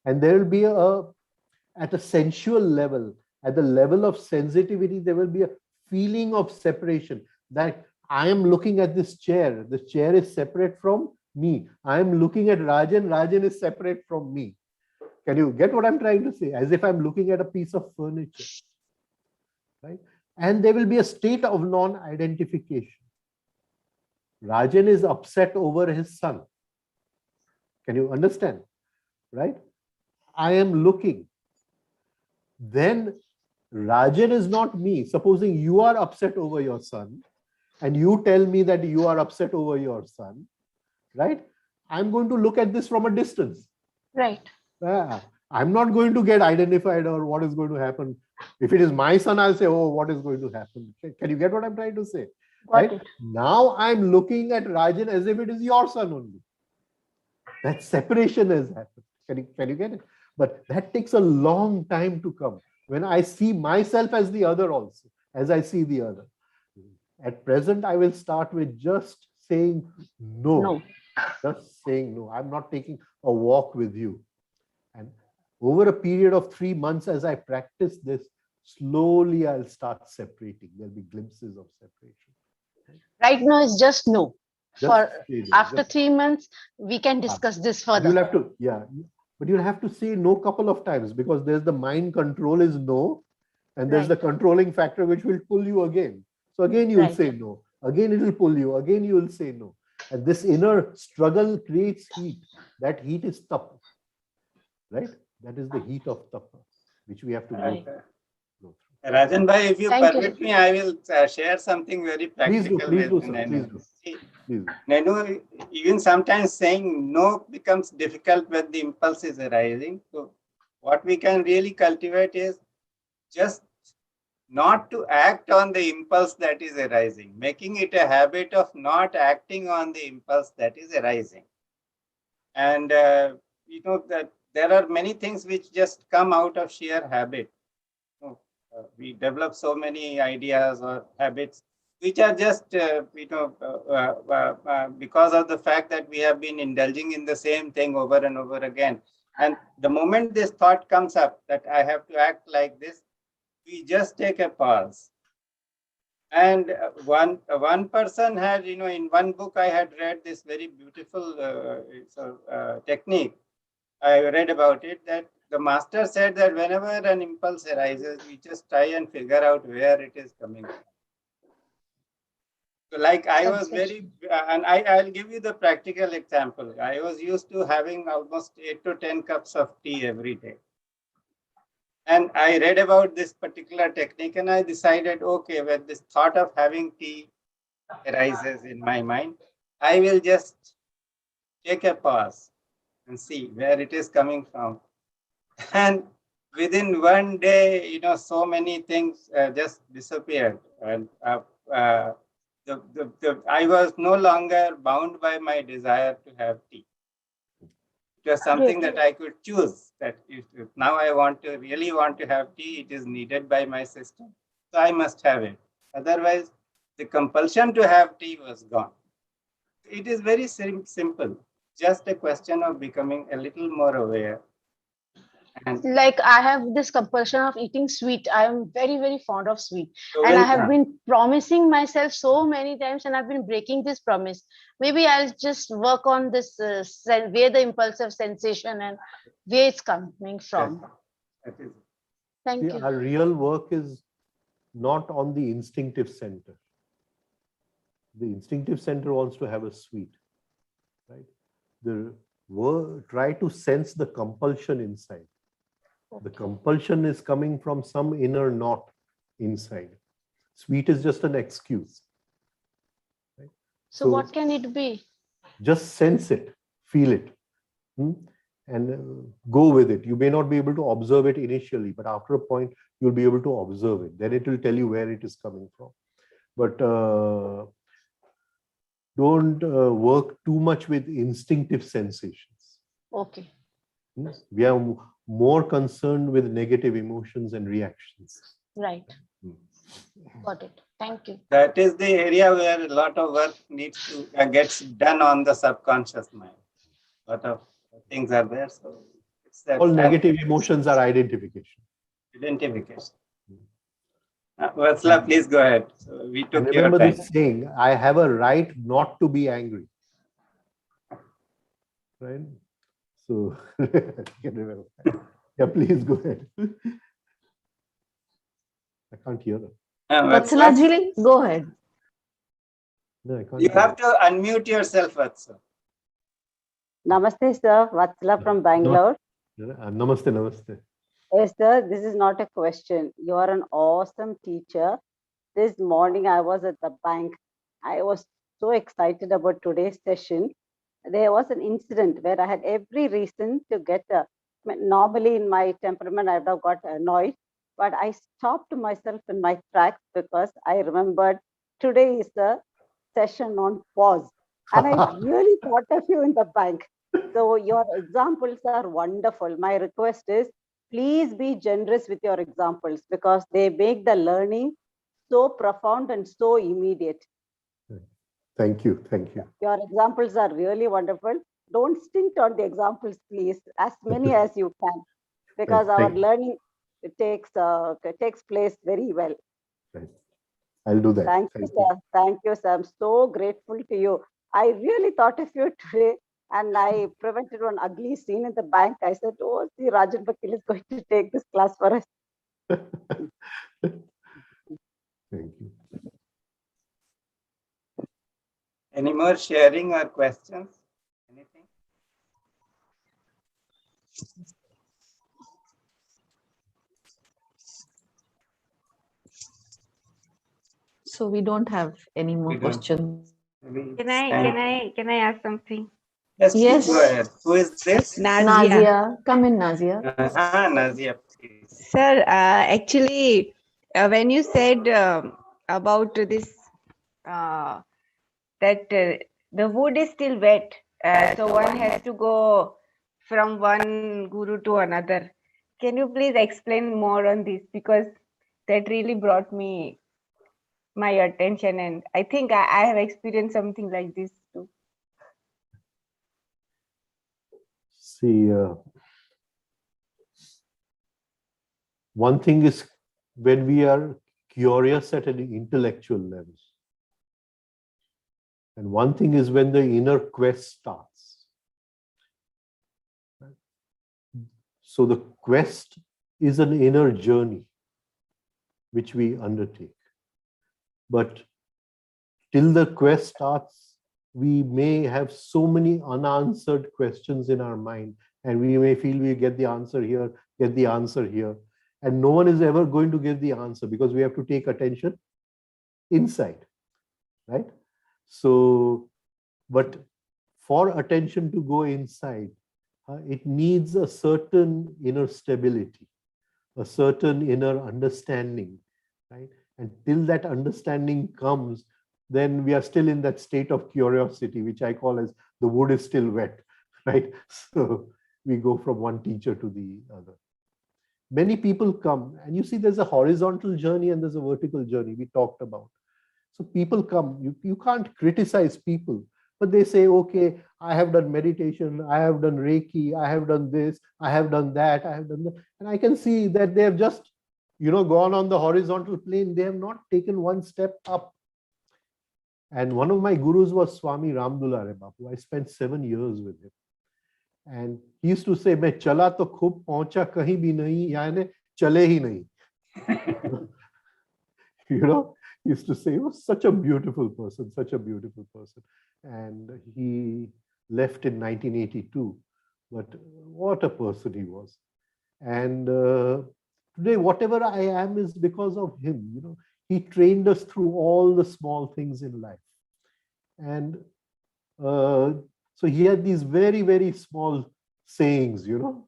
And there will be at a sensual level, at the level of sensitivity, there will be a feeling of separation, that I am looking at this chair. The chair is separate from me. I am looking at Rajan. Rajan is separate from me. Can you get what I'm trying to say? As if I'm looking at a piece of furniture, right? And there will be a state of non-identification. Rajan is upset over his son. Can you understand? Right? I am looking. Then Rajan is not me. Supposing you are upset over your son and you tell me that you are upset over your son, right? I'm going to look at this from a distance. Right. I'm not going to get identified or what is going to happen. If it is my son, I'll say, oh, what is going to happen? Can you get what I'm trying to say? Got it. Now I'm looking at Rajan as if it is your son only. That separation has happened. Can you get it? But that takes a long time to come. When I see myself as the other also, as I see the other. At present, I will start with just saying no. No. Just saying no. I'm not taking a walk with you. And over a period of 3 months, as I practice this, slowly I'll start separating. There'll be glimpses of separation. Right now it's just no. Just For say no. after Just- 3 months, we can discuss this further. You'll have to, but you'll have to say no couple of times, because there's the mind control is no, and there's the Right. controlling factor which will pull you again. So again, you'll Right. say no. Again, it will pull you. Again, you will say no. And this inner struggle creates heat. That heat is tapa, right? That is the heat of tapa, which we have to Right. go through. Rajan bhai, if you Thank you. permit me, I will share something very practical please do, with sir, Nenu. please do. See, Please. Nenu, even sometimes saying no becomes difficult when the impulse is arising. So what we can really cultivate is just not to act on the impulse that is arising, making it a habit of not acting on the impulse that is arising. And you know that there are many things which just come out of sheer habit. We develop so many ideas or habits which are just because of the fact that we have been indulging in the same thing over and over again. And the moment this thought comes up that I have to act like this, we just take a pause. And one person had, in one book I had read this very beautiful technique. I read about it that the master said that whenever an impulse arises, we just try and figure out where it is coming from. So like I was very, and I'll give you the practical example. I was used to having almost 8 to 10 cups of tea every day. And I read about this particular technique and I decided, okay, when this thought of having tea arises in my mind, I will just take a pause and see where it is coming from. And within one day, so many things just disappeared. And I was no longer bound by my desire to have tea. It was something that I could choose. That if now I really want to have tea, it is needed by my system. So I must have it. Otherwise, the compulsion to have tea was gone. It is very simple. Just a question of becoming a little more aware. And Like I have this compulsion of eating sweet. I am very, very fond of sweet. so And I when- have been promising myself so many times and I've been breaking this promise. Maybe I'll just work on this, where the impulsive sensation and where it's coming from. that is- Thank See, you. our real work is not on the instinctive center. The instinctive center wants to have a sweet, right? The word, try to sense the compulsion inside. The compulsion is coming from some inner knot inside. Sweet is just an excuse. Right? So what can it be? Just sense it, feel it, and go with it. You may not be able to observe it initially, but after a point, you'll be able to observe it. Then it will tell you where it is coming from. But don't work too much with instinctive sensations. Okay. We are more concerned with negative emotions and reactions. Right. Got it. Thank you. That is the area where a lot of work needs to gets done on the subconscious mind. A lot of things are there. So it's that All negative emotions are identification. identification. Vatsala, please go ahead. So we And took your remember time. this saying, I have a right not to be angry. Right? So, yeah, please go ahead. I can't hear her. Vatsala ji, go ahead. No, I can't You hear have to unmute yourself, Vatsala. Namaste, sir. Vatsala from Bangalore. her. Namaste, namaste. Yes, sir. This is not a question. You are an awesome teacher. This morning I was at the bank. I was so excited about today's session. There was an incident where I had every reason to get normally in my temperament, I would have got annoyed, but I stopped myself in my tracks because I remembered today is the session on pause. And I really thought of you in the bank. So your examples are wonderful. My request is please be generous with your examples because they make the learning so profound and so immediate. Thank you. Thank you. Your examples are really wonderful. Don't stint on the examples, please, as many as you can, because our Thank you. learning takes place very well. Right. I'll do that. Thank you, sir. Thank you, sir. I'm so grateful to you. I really thought of you today, and I prevented one ugly scene in the bank. I said, "Oh, see, Rajan Vakil is going to take this class for us." Thank you. Any more sharing or questions? Anything? So we don't have any more We don't. questions. Can I ask something? Yes, please Yes. go ahead. Who is this? Nazia. Nazia, come in, Nazia. Nazia, please. Sir, actually, when you said about this, that the wood is still wet, so one has to go from one guru to another. Can you please explain more on this? Because that really brought me my attention, and I think I have experienced something like this too. See, one thing is when we are curious at an intellectual level. And one thing is when the inner quest starts. So the quest is an inner journey which we undertake. But till the quest starts, we may have so many unanswered questions in our mind, and we may feel we get the answer here, get the answer here. And no one is ever going to give the answer because we have to take attention inside, right? So, but for attention to go inside, it needs a certain inner stability, a certain inner understanding, right? And till that understanding comes, then we are still in that state of curiosity, which I call as the wood is still wet, right? So we go from one teacher to the other. Many people come, and you see there's a horizontal journey and there's a vertical journey we talked about. So people come, you can't criticize people, but they say, okay, I have done meditation, I have done Reiki, I have done this, I have done that, I have done that. And I can see that they have just, gone on the horizontal plane. They have not taken one step up. And one of my gurus was Swami Ramdulare Bapu. I spent 7 years with him. And he used to say, "Main chala to khub pahuncha kahin bhi nahi, yaani chale hi nahi." he used to say he was such a beautiful person, such a beautiful person. And he left in 1982. But what a person he was. And today, whatever I am is because of him. You know, he trained us through all the small things in life. And so he had these very, very small sayings, you know,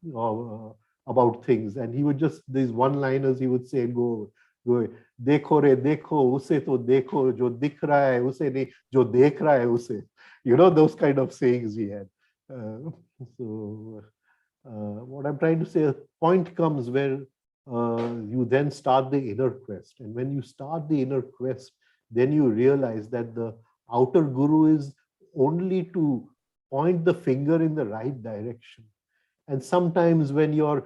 about things. And he would just, these one-liners he would say, go, देखो रे देखो, उसे तो देखो, जो दिख रहा है उसे नहीं, जो देख रहा है उसे. You know, those kind of sayings he had. What I'm trying to say, a point comes where you then start the inner quest. And when you start the inner quest, then you realize that the outer guru is only to point the finger in the right direction. And sometimes when you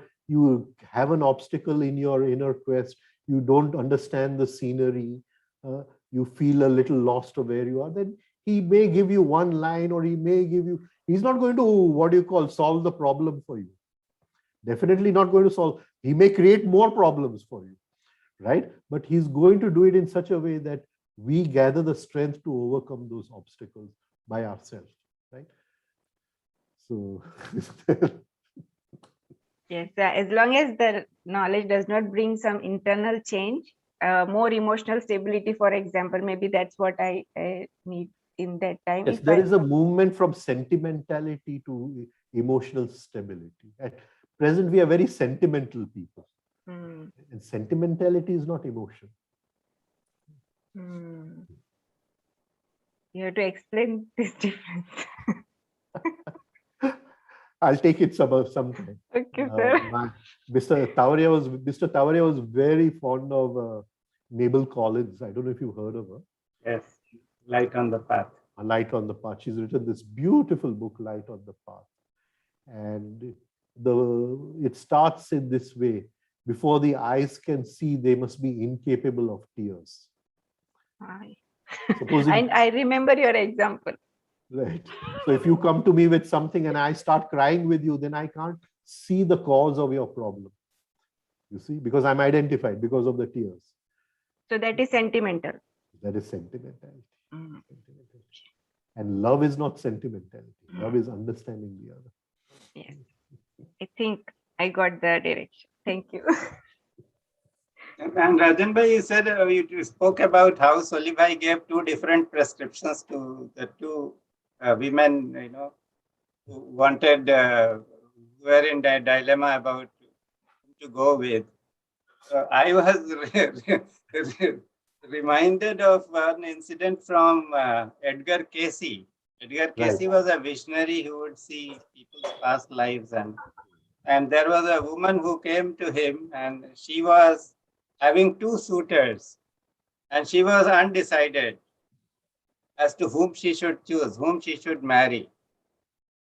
have an obstacle in your inner quest, you don't understand the scenery, you feel a little lost of where you are, then he may give you one line, or he may give you, he's not going to, what do you call, solve the problem for you. Definitely not going to solve. He may create more problems for you, right? But he's going to do it in such a way that we gather the strength to overcome those obstacles by ourselves, right? So Yes, as long as the knowledge does not bring some internal change, more emotional stability, for example, maybe that's what I need in that time. yes, there is a movement from sentimentality to emotional stability. At present, we are very sentimental people. And sentimentality is not emotion. You have to explain this difference. I'll take it sometime. Okay, sir. Mr. Tavaria was very fond of Mabel Collins. I don't know if you've heard of her. Yes, Light on the Path. A Light on the Path. She's written this beautiful book, Light on the Path. And it starts in this way. Before the eyes can see, they must be incapable of tears. I remember your example. Right. So if you come to me with something and I start crying with you, then I can't see the cause of your problem. You see, because I'm identified because of the tears. So that is sentimental. That is sentimentality. And love is not sentimentality. Love is understanding the other. Yes. I think I got the direction. Thank you. And Rajan bhai, you said you spoke about how Solibhai gave two different prescriptions to the two women, you know, who wanted, were in a dilemma about who to go with. So I was reminded of an incident from Edgar Cayce. Edgar Cayce was a visionary who would see people's past lives, and there was a woman who came to him, and she was having two suitors, and she was undecided as to whom she should choose, whom she should marry.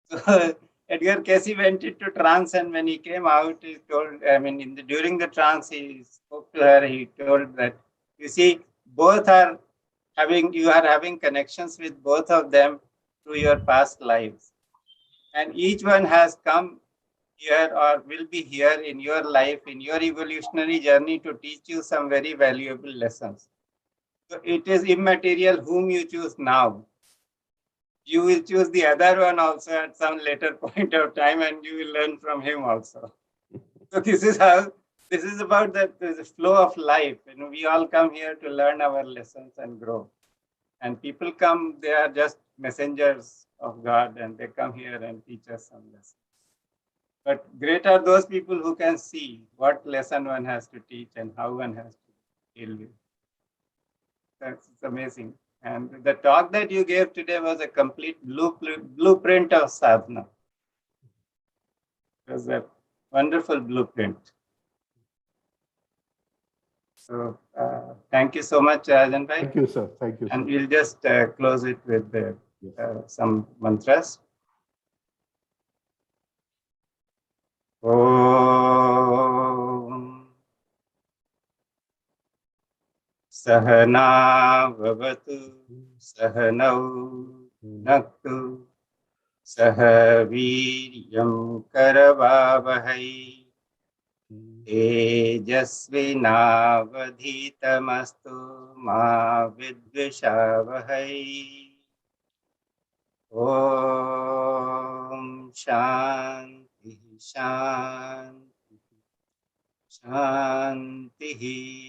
So Edgar Cayce went into trance, and when he came out, he told, during the trance, he spoke to her, he told that, you see, both are you are having connections with both of them through your past lives. And each one has come here or will be here in your life, in your evolutionary journey, to teach you some very valuable lessons. So it is immaterial whom you choose now. You will choose the other one also at some later point of time, and you will learn from him also. So this is about the flow of life. You know, we all come here to learn our lessons and grow. And people come, they are just messengers of God, and they come here and teach us some lessons. But great are those people who can see what lesson one has to teach and how one has to deal with. That's amazing. And the talk that you gave today was a complete blueprint of sadhana. It was a wonderful blueprint. So thank you so much, Rajan bhai. Thank you, sir. Thank you, sir. And we'll just close it with some mantras. Om Sahana Vavatu Sahanau Naktu Sahaviryam Karavavahai तेजस्विनावधीतमस्तु मा विद्विषावहै। ओम शांति शांति शांति।